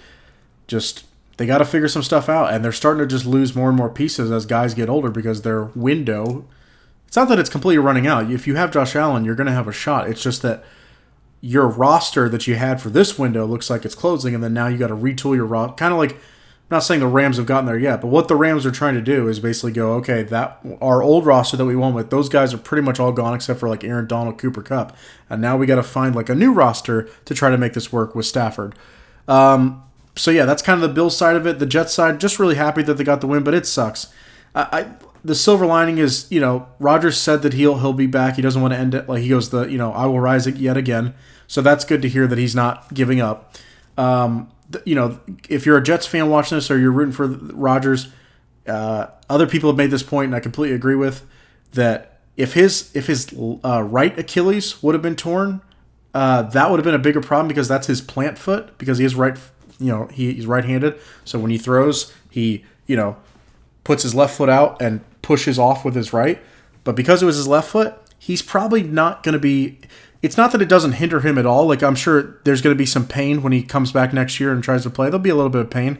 just they got to figure some stuff out, and they're starting to just lose more and more pieces as guys get older because their window, it's not that it's completely running out. If you have Josh Allen, you're going to have a shot. It's just that your roster that you had for this window looks like it's closing, and then now you got to retool your roster. Kind of I'm not saying the Rams have gotten there yet, but what the Rams are trying to do is basically go, okay, that our old roster that we won with, those guys are pretty much all gone except for Aaron Donald, Cooper Kupp, and now we got to find a new roster to try to make this work with Stafford. So, that's kind of the Bills side of it. The Jets side, just really happy that they got the win, but it sucks. The silver lining is, Rodgers said that he'll be back. He doesn't want to end it. Like he goes, I will rise yet again. So that's good to hear that he's not giving up. If you're a Jets fan watching this or you're rooting for Rodgers, other people have made this point, and I completely agree with that. If his right Achilles would have been torn, that would have been a bigger problem because that's his plant foot because he is right. He's right-handed. So when he throws, he puts his left foot out and pushes off with his right. But because it was his left foot, he's probably not going to be. It's not that it doesn't hinder him at all. Like, I'm sure there's going to be some pain when he comes back next year and tries to play. There'll be a little bit of pain.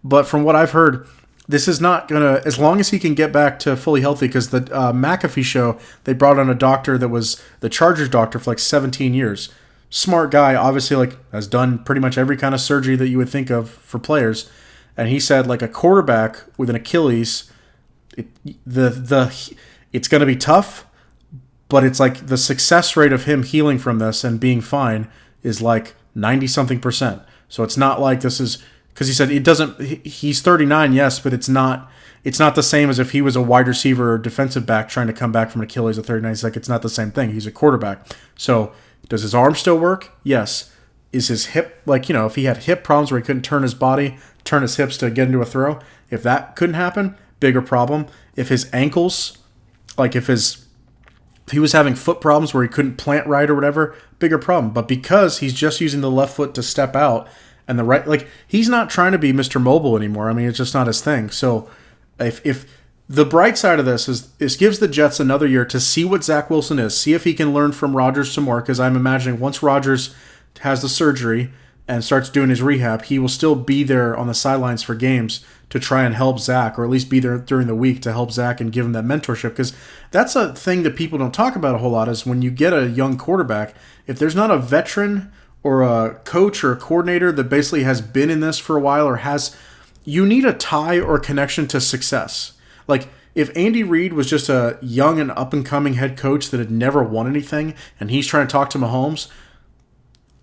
But from what I've heard, this is not going to, as long as he can get back to fully healthy, because the McAfee show, they brought on a doctor that was the Chargers doctor for like 17 years. Smart guy, obviously, like, has done pretty much every kind of surgery that you would think of for players. And he said, like, a quarterback with an Achilles, it's going to be tough. But it's like the success rate of him healing from this and being fine is like 90-something%. So it's not like this is because he said it doesn't. He's 39, yes, but it's not the same as if he was a wide receiver or defensive back trying to come back from an Achilles at 39. It's like it's not the same thing. He's a quarterback. So does his arm still work? Yes. Is his hip if he had hip problems where he couldn't turn his hips to get into a throw? If that couldn't happen, bigger problem. If his ankles, if he was having foot problems where he couldn't plant right or whatever, bigger problem. But because he's just using the left foot to step out and the right, he's not trying to be Mr. Mobile anymore. I mean, it's just not his thing. So if the bright side of this is this gives the Jets another year to see what Zach Wilson is, see if he can learn from Rodgers some more, because I'm imagining once Rodgers has the surgery and starts doing his rehab, he will still be there on the sidelines for games to try and help Zach, or at least be there during the week to help Zach and give him that mentorship. Because that's a thing that people don't talk about a whole lot is when you get a young quarterback, if there's not a veteran or a coach or a coordinator that basically has been in this for a while you need a tie or connection to success. Like, if Andy Reid was just a young and up-and-coming head coach that had never won anything and he's trying to talk to Mahomes,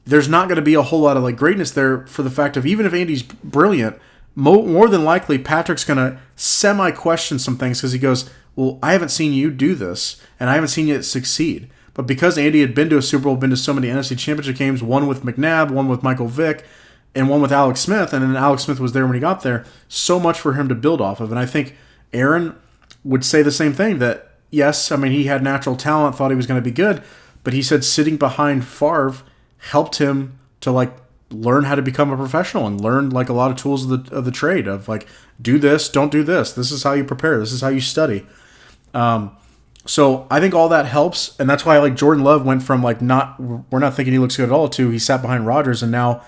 there's not going to be a whole lot of greatness there for the fact of even if Andy's brilliant, more than likely Patrick's going to semi-question some things because he goes, well, I haven't seen you do this, and I haven't seen you succeed. But because Andy had been to a Super Bowl, been to so many NFC Championship games, one with McNabb, one with Michael Vick, and one with Alex Smith, and then Alex Smith was there when he got there, so much for him to build off of. And I think Aaron would say the same thing, that yes, I mean, he had natural talent, thought he was going to be good, but he said sitting behind Favre helped him to learn how to become a professional and learn a lot of tools of the trade of do this, don't do this. This is how you prepare. This is how you study. So I think all that helps, and that's why Jordan Love went from we're not thinking he looks good at all to he sat behind Rodgers, and now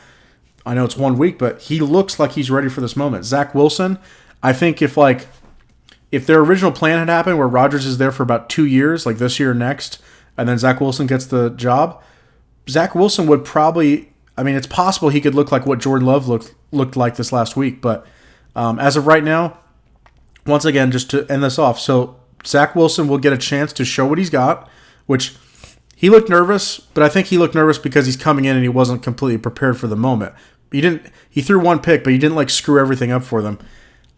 I know it's 1 week, but he looks like he's ready for this moment. Zach Wilson, I think if their original plan had happened where Rodgers is there for about 2 years, like this year or next, and then Zach Wilson gets the job, Zach Wilson would probably, I mean, it's possible he could look like what Jordan Love looked like this last week. But as of right now, once again, just to end this off, so Zach Wilson will get a chance to show what he's got, which he looked nervous, but I think he looked nervous because he's coming in and he wasn't completely prepared for the moment. He threw one pick, but he didn't screw everything up for them.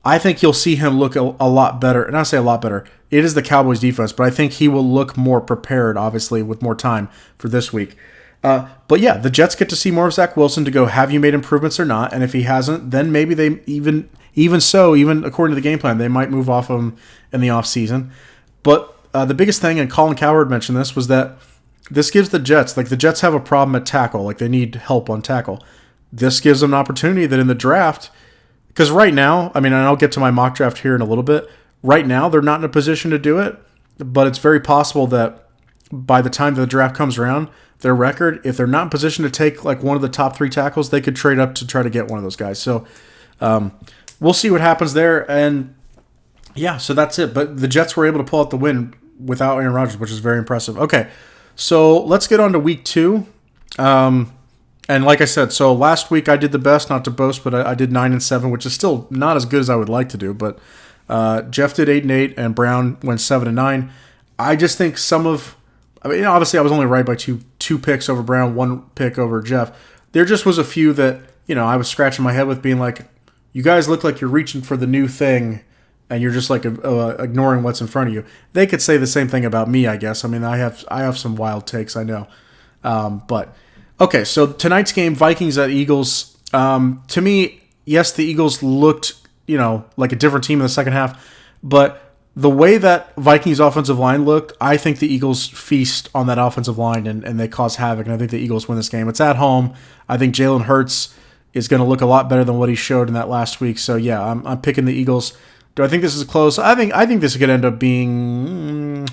I think you'll see him look a lot better. And I say a lot better. It is the Cowboys defense, but I think he will look more prepared, obviously, with more time for this week. But yeah, the Jets get to see more of Zach Wilson to go, have you made improvements or not? And if he hasn't, then maybe they even according to the game plan, they might move off of him in the offseason. But the biggest thing, and Colin Cowherd mentioned this, was that this gives the Jets, the Jets have a problem at tackle. They need help on tackle. This gives them an opportunity that in the draft, because right now, I mean, and I'll get to my mock draft here in a little bit, right now they're not in a position to do it, but it's very possible that by the time the draft comes around, their record, if they're not in position to take one of the top 3 tackles, they could trade up to try to get one of those guys. So we'll see what happens there. And yeah, so that's it. But the Jets were able to pull out the win without Aaron Rodgers, which is very impressive. Okay, so let's get on to week 2. And like I said, so last week I did the best, not to boast, but I did 9-7, which is still not as good as I would like to do. But Jeff did 8-8, and Brown went 7-9. I just think obviously I was only right by two picks over Brown, 1 pick over Jeff. There just was a few that, I was scratching my head with being you guys look like you're reaching for the new thing and you're just like ignoring what's in front of you. They could say the same thing about me, I guess. I mean, I have some wild takes, I know. But okay, so tonight's game, Vikings at Eagles. To me, yes, the Eagles looked, like a different team in the second half, but the way that Vikings offensive line looked, I think the Eagles feast on that offensive line and they cause havoc, and I think the Eagles win this game. It's at home. I think Jalen Hurts is going to look a lot better than what he showed in that last week. So yeah, I'm picking the Eagles. Do I think this is close? I think this could end up being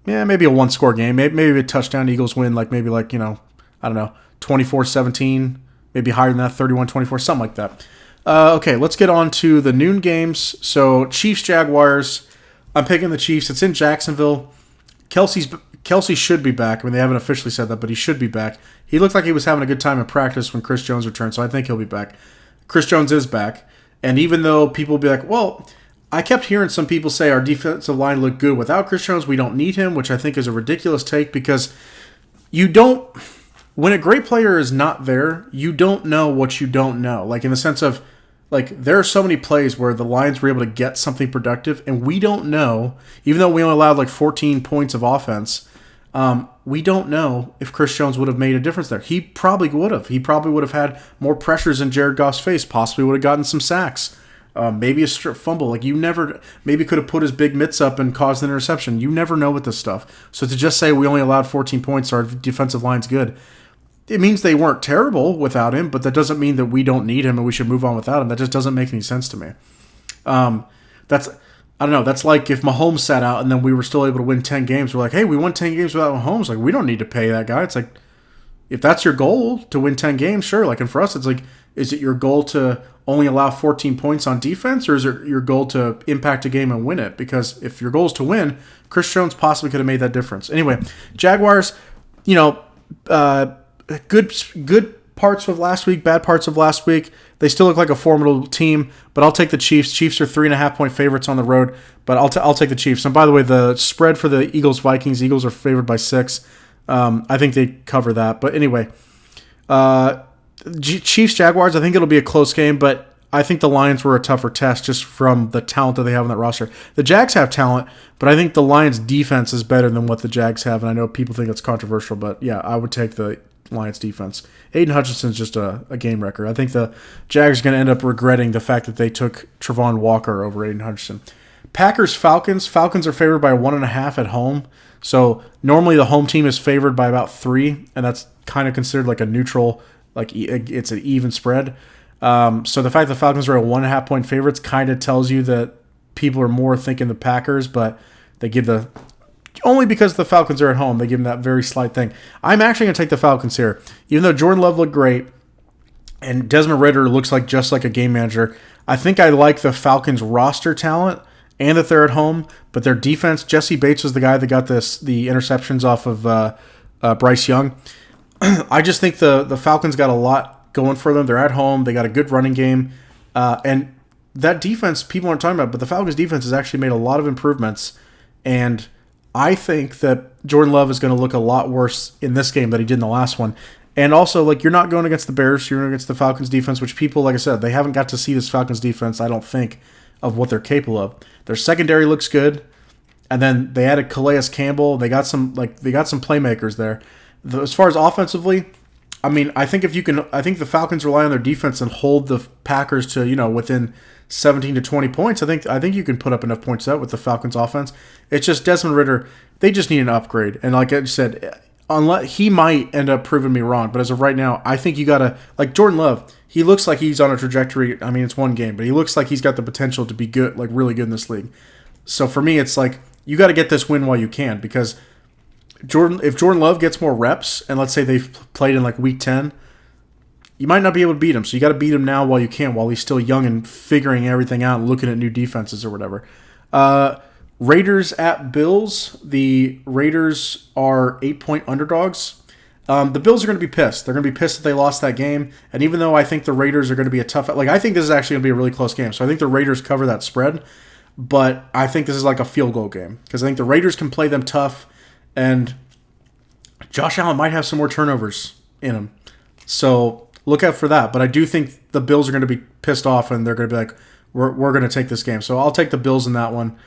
maybe a one-score game. Maybe a touchdown. Eagles win I don't know, 24-17, maybe higher than that, 31-24, something like that. Okay, let's get on to the noon games. So Chiefs-Jaguars. I'm picking the Chiefs. It's in Jacksonville. Kelsey should be back. I mean, they haven't officially said that, but he should be back. He looked like he was having a good time in practice when Chris Jones returned, so I think he'll be back. Chris Jones is back. And even though people will be like, well, I kept hearing some people say our defensive line looked good without Chris Jones. We don't need him, which I think is a ridiculous take because when a great player is not there, you don't know what you don't know. Like in the sense of, there are so many plays where the Lions were able to get something productive, and we don't know, even though we only allowed 14 points of offense, we don't know if Chris Jones would have made a difference there. He probably would have. He probably would have had more pressures in Jared Goff's face, possibly would have gotten some sacks, maybe a strip fumble. Maybe could have put his big mitts up and caused an interception. You never know with this stuff. So to just say we only allowed 14 points, our defensive line's good, it means they weren't terrible without him, but that doesn't mean that we don't need him and we should move on without him. That just doesn't make any sense to me. I don't know. That's like if Mahomes sat out and then we were still able to win 10 games. We're like, hey, we won 10 games without Mahomes. We don't need to pay that guy. It's like, if that's your goal to win 10 games, sure. And for us, it's like, is it your goal to only allow 14 points on defense, or is it your goal to impact a game and win it? Because if your goal is to win, Chris Jones possibly could have made that difference. Anyway, Jaguars, good parts of last week, bad parts of last week. They still look like a formidable team, but I'll take the Chiefs. Chiefs are 3.5-point favorites on the road, but I'll take the Chiefs. And by the way, the spread for the Eagles-Vikings, Eagles are favored by 6. I think they cover that. But anyway, Chiefs-Jaguars, I think it'll be a close game, but I think the Lions were a tougher test just from the talent that they have on that roster. The Jags have talent, but I think the Lions' defense is better than what the Jags have, and I know people think it's controversial, but yeah, I would take the Lions defense. Aiden Hutchinson's just a game wrecker. I think the Jags are going to end up regretting the fact that they took Travon Walker over Aiden Hutchinson. Packers-Falcons. Falcons are favored by 1.5 at home. So normally the home team is favored by about 3, and that's kind of considered like a neutral, it's an even spread. So the fact that the Falcons are a 1.5-point favorites kind of tells you that people are more thinking the Packers, but they give only because the Falcons are at home, they give them that very slight thing. I'm actually going to take the Falcons here. Even though Jordan Love looked great and Desmond Ridder looks just like a game manager, I think I like the Falcons' roster talent and that they're at home, but their defense, Jesse Bates was the guy that got the interceptions off of Bryce Young. I just think the Falcons got a lot going for them. They're at home. They got a good running game. And that defense, people aren't talking about, but the Falcons' defense has actually made a lot of improvements, and I think that Jordan Love is going to look a lot worse in this game than he did in the last one. And also, you're not going against the Bears, you're going against the Falcons defense, which people, like I said, they haven't got to see this Falcons defense, I don't think, of what they're capable of. Their secondary looks good, and then they added Calais Campbell. They got some playmakers there. As far as offensively, I mean, I think the Falcons rely on their defense and hold the Packers to, within 17 to 20 points. I think you can put up enough points out with the Falcons offense. It's just Desmond Ridder, they just need an upgrade. And like I said, unless he might end up proving me wrong, but as of right now, I think you got to, Jordan Love, he looks like he's on a trajectory. I mean, it's one game, but he looks like he's got the potential to be good, really good in this league. So for me, it's you got to get this win while you can, because if Jordan Love gets more reps, and let's say they've played in week 10, you might not be able to beat him. So you got to beat him now while you can, while he's still young and figuring everything out and looking at new defenses or whatever. Raiders at Bills. The Raiders are 8-point underdogs. The Bills are going to be pissed. They're going to be pissed that they lost that game. And even though I think the Raiders are going to be a tough... I think this is actually going to be a really close game. So I think the Raiders cover that spread. But I think this is a field goal game, because I think the Raiders can play them tough, and Josh Allen might have some more turnovers in him. So look out for that. But I do think the Bills are going to be pissed off, and they're going to be like, we're going to take this game. So I'll take the Bills in that one.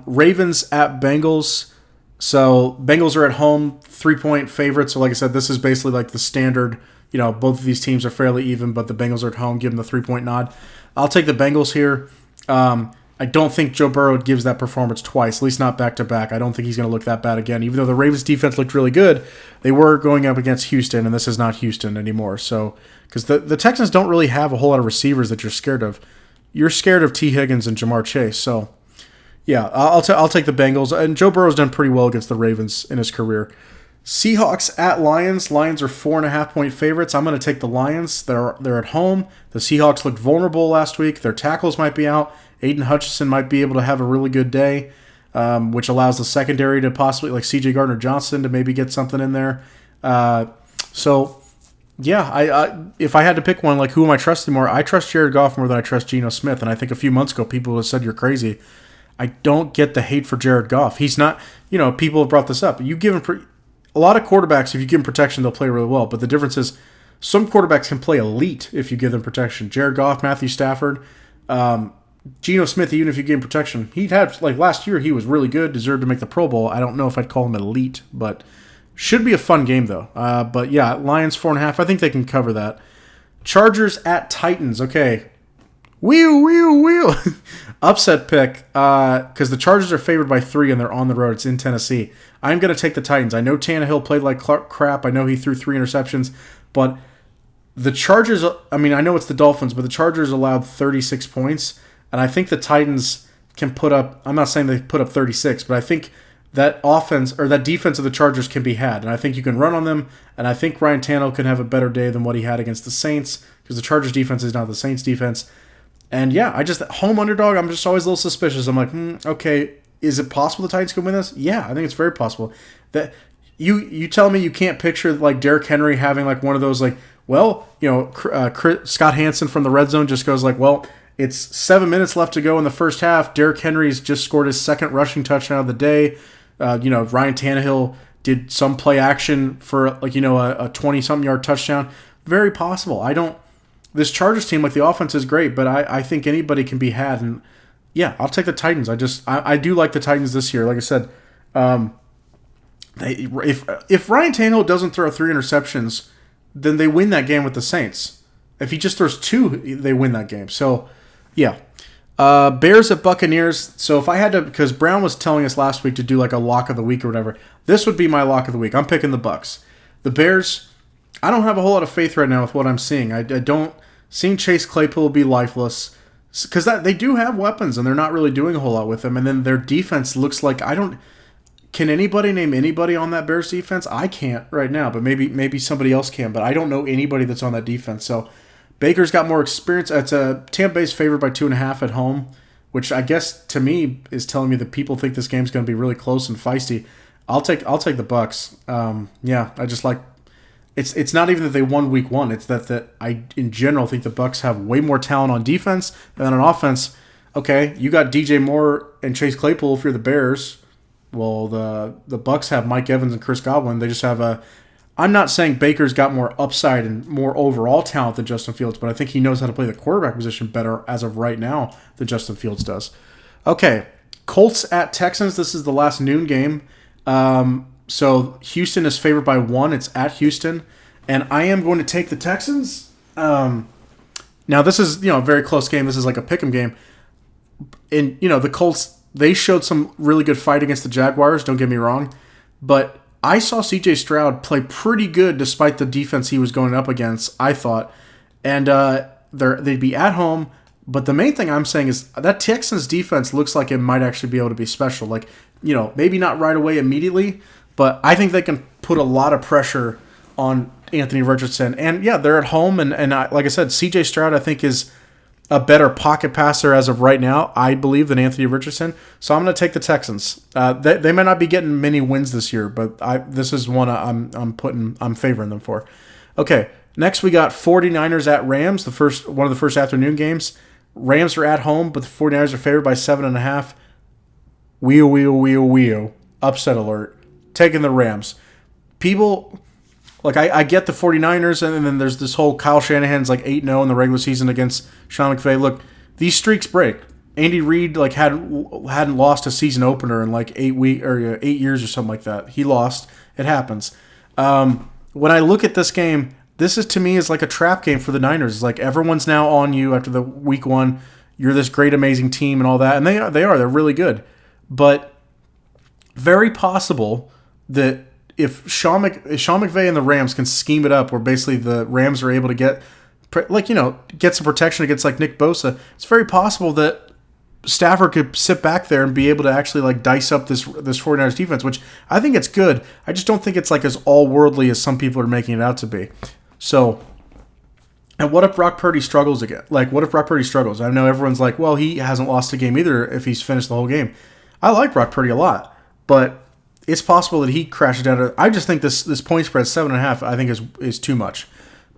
Ravens at Bengals. So Bengals are at home, 3-point favorites. So like I said, this is basically like the standard. Both of these teams are fairly even, but the Bengals are at home. Give them the 3-point nod. I'll take the Bengals here. I don't think Joe Burrow gives that performance twice, at least not back-to-back. I don't think he's going to look that bad again. Even though the Ravens defense looked really good, they were going up against Houston, and this is not Houston anymore. So, because the Texans don't really have a whole lot of receivers that you're scared of. You're scared of T. Higgins and Jamar Chase. So, yeah, I'll take the Bengals. And Joe Burrow's done pretty well against the Ravens in his career. Seahawks at Lions. Lions are 4.5-point favorites. I'm going to take the Lions. They're at home. The Seahawks looked vulnerable last week. Their tackles might be out. Aiden Hutchinson might be able to have a really good day, which allows the secondary to possibly, like C.J. Gardner-Johnson, to maybe get something in there. So, yeah, if I had to pick one, like who am I trusting more? I trust Jared Goff more than I trust Geno Smith. And I think a few months ago people would have said you're crazy. I don't get the hate for Jared Goff. He's not, people have brought this up. You give him a lot of quarterbacks, if you give them protection, they'll play really well. But the difference is some quarterbacks can play elite if you give them protection. Jared Goff, Matthew Stafford, Geno Smith, even if you give him protection, he had, like last year, he was really good, deserved to make the Pro Bowl. I don't know if I'd call him elite, but should be a fun game, though. But yeah, Lions 4.5. I think they can cover that. Chargers at Titans. Okay. Wheel. Upset pick, because the Chargers are favored by 3 and they're on the road. It's in Tennessee. I'm going to take the Titans. I know Tannehill played like crap. I know he threw 3 interceptions, but the Chargers, I know it's the Dolphins, but the Chargers allowed 36 points, and I think the Titans can put up, I'm not saying they put up 36, but I think that offense or that defense of the Chargers can be had, and I think you can run on them, and I think Ryan Tannehill can have a better day than what he had against the Saints, because the Chargers defense is not the Saints defense. And yeah, home underdog, I'm just always a little suspicious. I'm like, okay, is it possible the Titans can win this? Yeah, I think it's very possible. That you tell me you can't picture like Derrick Henry having like one of those like, well, Scott Hansen from the Red Zone just goes like, well, it's 7 minutes left to go in the first half. Derrick Henry's just scored his second rushing touchdown of the day. Ryan Tannehill did some play action for like, a 20-something yard touchdown. Very possible. This Chargers team, like the offense is great, but I think anybody can be had. And yeah, I'll take the Titans. I do like the Titans this year. Like I said, if Ryan Tannehill doesn't throw 3 interceptions, then they win that game with the Saints. If he just throws 2, they win that game. So yeah. Bears at Buccaneers. So if I had to, because Brown was telling us last week to do like a lock of the week or whatever, this would be my lock of the week. I'm picking the Bucs. The Bears, I don't have a whole lot of faith right now with what I'm seeing. I don't. Seeing Chase Claypool be lifeless, because they do have weapons and they're not really doing a whole lot with them. And then their defense looks like can anybody name anybody on that Bears defense? I can't right now, but maybe somebody else can. But I don't know anybody that's on that defense. So Baker's got more experience. It's Tampa Bay's favored by 2.5 at home, which I guess to me is telling me that people think this game's going to be really close and feisty. I'll take the Bucs. Yeah, I just like. It's not even that they won week 1. It's that I, in general, think the Bucs have way more talent on defense than on offense. Okay, you got DJ Moore and Chase Claypool if you're the Bears. Well, the Bucs have Mike Evans and Chris Godwin. They just have I'm not saying Baker's got more upside and more overall talent than Justin Fields, but I think he knows how to play the quarterback position better as of right now than Justin Fields does. Okay, Colts at Texans. This is the last noon game. So Houston is favored by 1. It's at Houston, and I am going to take the Texans. Now this is a very close game. This is like a pick'em game, and the Colts, they showed some really good fight against the Jaguars. Don't get me wrong, but I saw C.J. Stroud play pretty good despite the defense he was going up against. I thought, and they'd be at home. But the main thing I'm saying is that Texans defense looks like it might actually be able to be special. Like, maybe not right away immediately, but I think they can put a lot of pressure on Anthony Richardson. And yeah, they're at home. And like I said, C.J. Stroud, I think, is a better pocket passer as of right now, I believe, than Anthony Richardson. So I'm going to take the Texans. They might not be getting many wins this year, but this is one I'm favoring them for. Okay, next we got 49ers at Rams, one of the first afternoon games. Rams are at home, but the 49ers are favored by 7.5. Wheel. Upset alert. Taking the Rams. People, like, I get the 49ers, and then there's this whole Kyle Shanahan's like 8-0 in the regular season against Sean McVay. Look, these streaks break. Andy Reid like hadn't lost a season opener in like 8 years or something like that. He lost. It happens. When I look at this game, this is to me is like a trap game for the Niners. It's like everyone's now on you after the week one. You're this great, amazing team and all that, and they are. They're really good, but very possible that if Sean McVay and the Rams can scheme it up, where basically the Rams are able to get some protection against like Nick Bosa, it's very possible that Stafford could sit back there and be able to actually like dice up this 49ers defense, which I think it's good. I just don't think it's like as all-worldly as some people are making it out to be. So, and what if Brock Purdy struggles again? Like, what if Brock Purdy struggles? I know everyone's like, well, he hasn't lost a game either if he's finished the whole game. I like Brock Purdy a lot, but it's possible that he crashes down. I just think this point spread 7.5. I think is too much,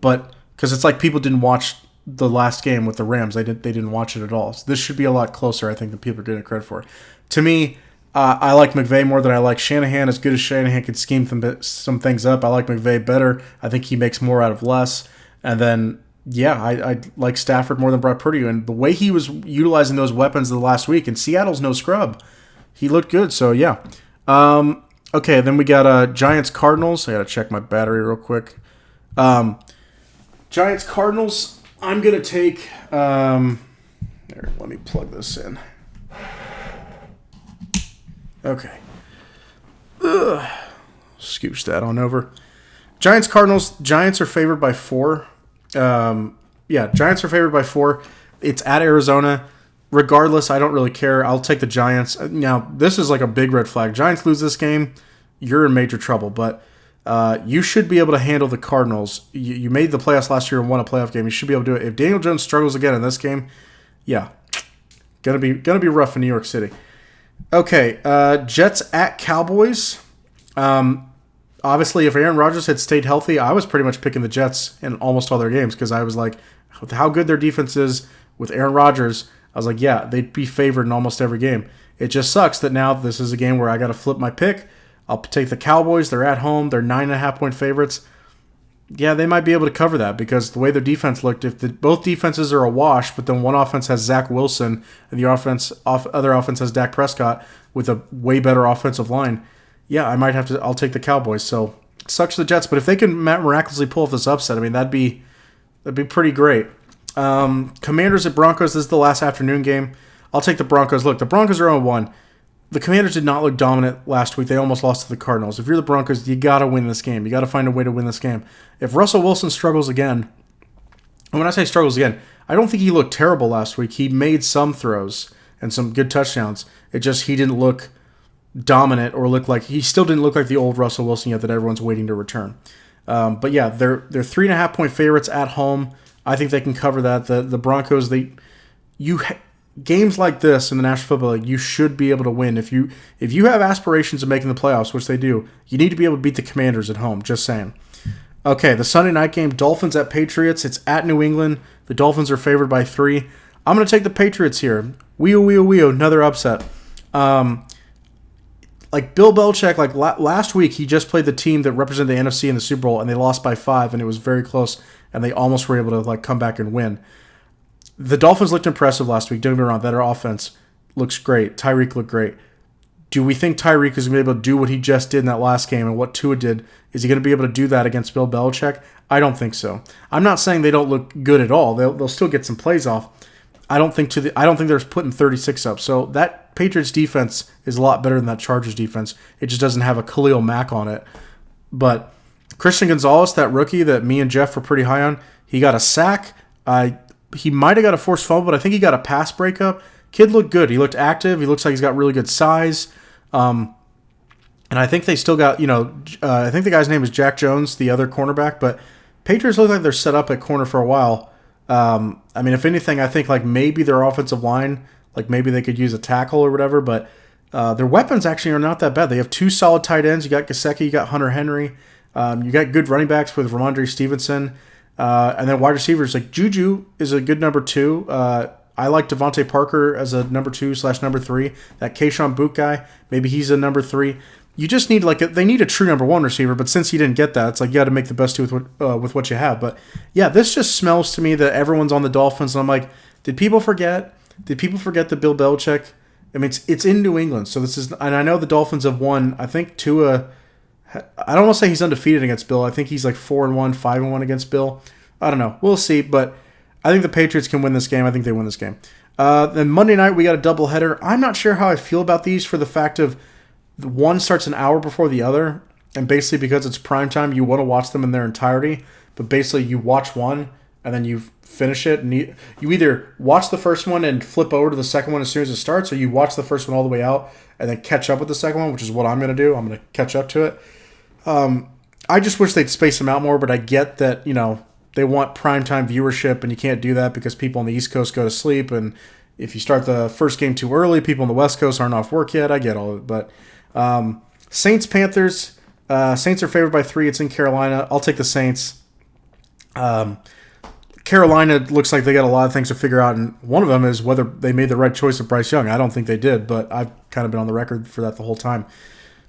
but because it's like people didn't watch the last game with the Rams. They didn't watch it at all. So this should be a lot closer, I think, than people are getting credit for. To me, I like McVay more than I like Shanahan. As good as Shanahan can scheme some things up, I like McVay better. I think he makes more out of less. And then, yeah, I like Stafford more than Brock Purdy. And the way he was utilizing those weapons the last week, and Seattle's no scrub. He looked good, so yeah. Okay, then we got Giants-Cardinals. I got to check my battery real quick. Giants-Cardinals. I'm going to take, there, let me plug this in. Okay. Scooch that on over. Giants-Cardinals. Giants are favored by 4. Giants are favored by 4. It's at Arizona. Regardless, I don't really care. I'll take the Giants. Now, this is like a big red flag. Giants lose this game, you're in major trouble, but you should be able to handle the Cardinals. You made the playoffs last year and won a playoff game. You should be able to do it. If Daniel Jones struggles again in this game, yeah, gonna be rough in New York City. Okay, Jets at Cowboys. Obviously, if Aaron Rodgers had stayed healthy, I was pretty much picking the Jets in almost all their games because I was like, with how good their defense is with Aaron Rodgers, I was like, yeah, they'd be favored in almost every game. It just sucks that now this is a game where I got to flip my pick. I'll take the Cowboys. They're at home. They're 9.5-point favorites. Yeah, they might be able to cover that because the way their defense looked, if both defenses are a wash, but then one offense has Zach Wilson and the other offense has Dak Prescott with a way better offensive line, yeah, I'll take the Cowboys. So it sucks for the Jets, but if they can miraculously pull off this upset, I mean, that'd be pretty great. Commanders at Broncos. This is the last afternoon game. I'll take the Broncos. Look, the Broncos are 0-1. The Commanders did not look dominant last week. They almost lost to the Cardinals. If you're the Broncos, you got to win this game. You got to find a way to win this game. If Russell Wilson struggles again, and when I say struggles again, I don't think he looked terrible last week. He made some throws and some good touchdowns. It just he didn't look dominant or he still didn't look like the old Russell Wilson yet that everyone's waiting to return. But yeah, they're 3.5-point favorites at home. I think they can cover that. The Broncos, games like this in the National Football League, you should be able to win. If you have aspirations of making the playoffs, which they do, you need to be able to beat the Commanders at home. Just saying. Okay, the Sunday night game, Dolphins at Patriots. It's at New England. The Dolphins are favored by 3. I'm going to take the Patriots here. Wee-oo, another upset. Like Bill Belichick, last week, he just played the team that represented the NFC in the Super Bowl, and they lost by 5, and it was very close, and they almost were able to come back and win. The Dolphins looked impressive last week. Don't get me wrong, that our offense looks great. Tyreek looked great. Do we think Tyreek is going to be able to do what he just did in that last game and what Tua did? Is he going to be able to do that against Bill Belichick? I don't think so. I'm not saying they don't look good at all. They'll still get some plays off. I don't think they're putting 36 up. So that Patriots defense is a lot better than that Chargers defense. It just doesn't have a Khalil Mack on it. But Christian Gonzalez, that rookie that me and Jeff were pretty high on, he got a sack. He might have got a forced fumble, but I think he got a pass breakup. Kid looked good. He looked active. He looks like he's got really good size. And I think they still got, I think the guy's name is Jack Jones, the other cornerback. But Patriots look like they're set up at corner for a while. I mean, if anything, I think maybe their offensive line, maybe they could use a tackle or whatever. But their weapons actually are not that bad. They have 2 solid tight ends. You got Gesicki, you got Hunter Henry. You got good running backs with Ramondre Stevenson. And then wide receivers, Juju is a good number 2. I like Devontae Parker as a number 2/number 3. That Keyshawn Boot guy, maybe he's a number 3. You just need they need a true number 1 receiver, but since you didn't get that, it's you got to make the best do with what you have. But yeah, this just smells to me that everyone's on the Dolphins, and I'm like, Did people forget? Did people forget that Bill Belichick? I mean, it's in New England, so this is, and I know the Dolphins have won. I think Tua. I don't want to say he's undefeated against Bill. I think he's like 4-1, 5-1 against Bill. I don't know. We'll see, but I think the Patriots can win this game. I think they win this game. Then Monday night we got a doubleheader. I'm not sure how I feel about these for the fact of one starts an hour before the other, and basically because it's prime time, you want to watch them in their entirety. But basically, you watch one and then you finish it, and you either watch the first one and flip over to the second one as soon as it starts, or you watch the first one all the way out and then catch up with the second one, which is what I'm going to do. I'm going to catch up to it. I just wish they'd space them out more, but I get that, they want primetime viewership, and you can't do that because people on the East Coast go to sleep, and if you start the first game too early, people on the West Coast aren't off work yet. I get all of it, but Saints-Panthers, Saints are favored by 3. It's in Carolina. I'll take the Saints. Carolina looks like they got a lot of things to figure out, and one of them is whether they made the right choice of Bryce Young. I don't think they did, but I've kind of been on the record for that the whole time.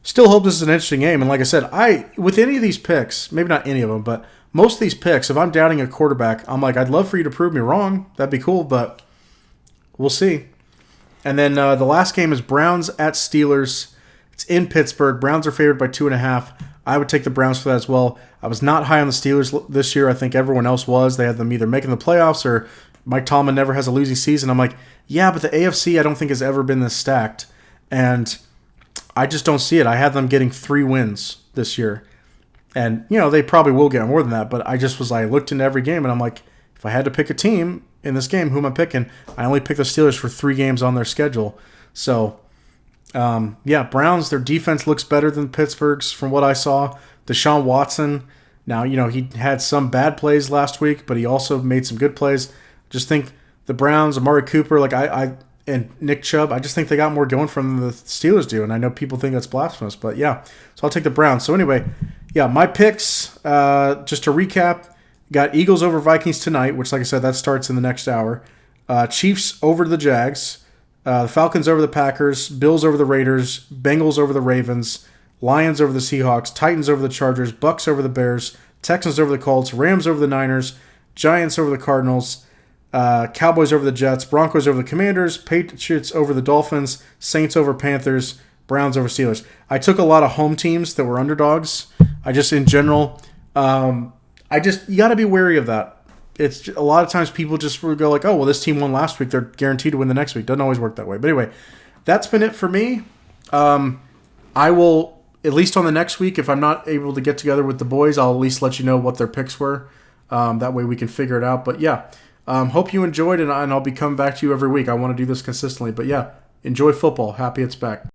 Still hope this is an interesting game, and like I said, with any of these picks, maybe not any of them, but most of these picks, if I'm doubting a quarterback, I'm like, I'd love for you to prove me wrong. That'd be cool, but we'll see. And then the last game is Browns at Steelers. It's in Pittsburgh. Browns are favored by 2.5. I would take the Browns for that as well. I was not high on the Steelers this year. I think everyone else was. They had them either making the playoffs or Mike Tomlin never has a losing season. I'm like, yeah, but the AFC I don't think has ever been this stacked. And I just don't see it. I had them getting 3 wins this year. And, they probably will get more than that. But I looked into every game and I'm like, if I had to pick a team in this game, who am I picking? I only picked the Steelers for 3 games on their schedule. So, Browns, their defense looks better than Pittsburgh's from what I saw. Deshaun Watson, now, he had some bad plays last week, but he also made some good plays. Just think the Browns, Amari Cooper, and Nick Chubb, I just think they got more going from the Steelers do, and I know people think that's blasphemous, but yeah. So I'll take the Browns. So anyway, my picks, just to recap, got Eagles over Vikings tonight, which, like I said, that starts in the next hour. Chiefs over the Jags. The Falcons over the Packers. Bills over the Raiders. Bengals over the Ravens. Lions over the Seahawks. Titans over the Chargers. Bucks over the Bears. Texans over the Colts. Rams over the Niners. Giants over the Cardinals. Cowboys over the Jets. Broncos over the Commanders. Patriots over the Dolphins. Saints over Panthers. Browns over Steelers. I took a lot of home teams that were underdogs. I just, in general, you got to be wary of that. It's a lot of times people just go like, oh, well, this team won last week. They're guaranteed to win the next week. Doesn't always work that way. But anyway, that's been it for me. I will, at least on the next week, if I'm not able to get together with the boys, I'll at least let you know what their picks were. That way we can figure it out. But yeah, hope you enjoyed, and I'll be coming back to you every week. I want to do this consistently. But yeah, enjoy football. Happy it's back.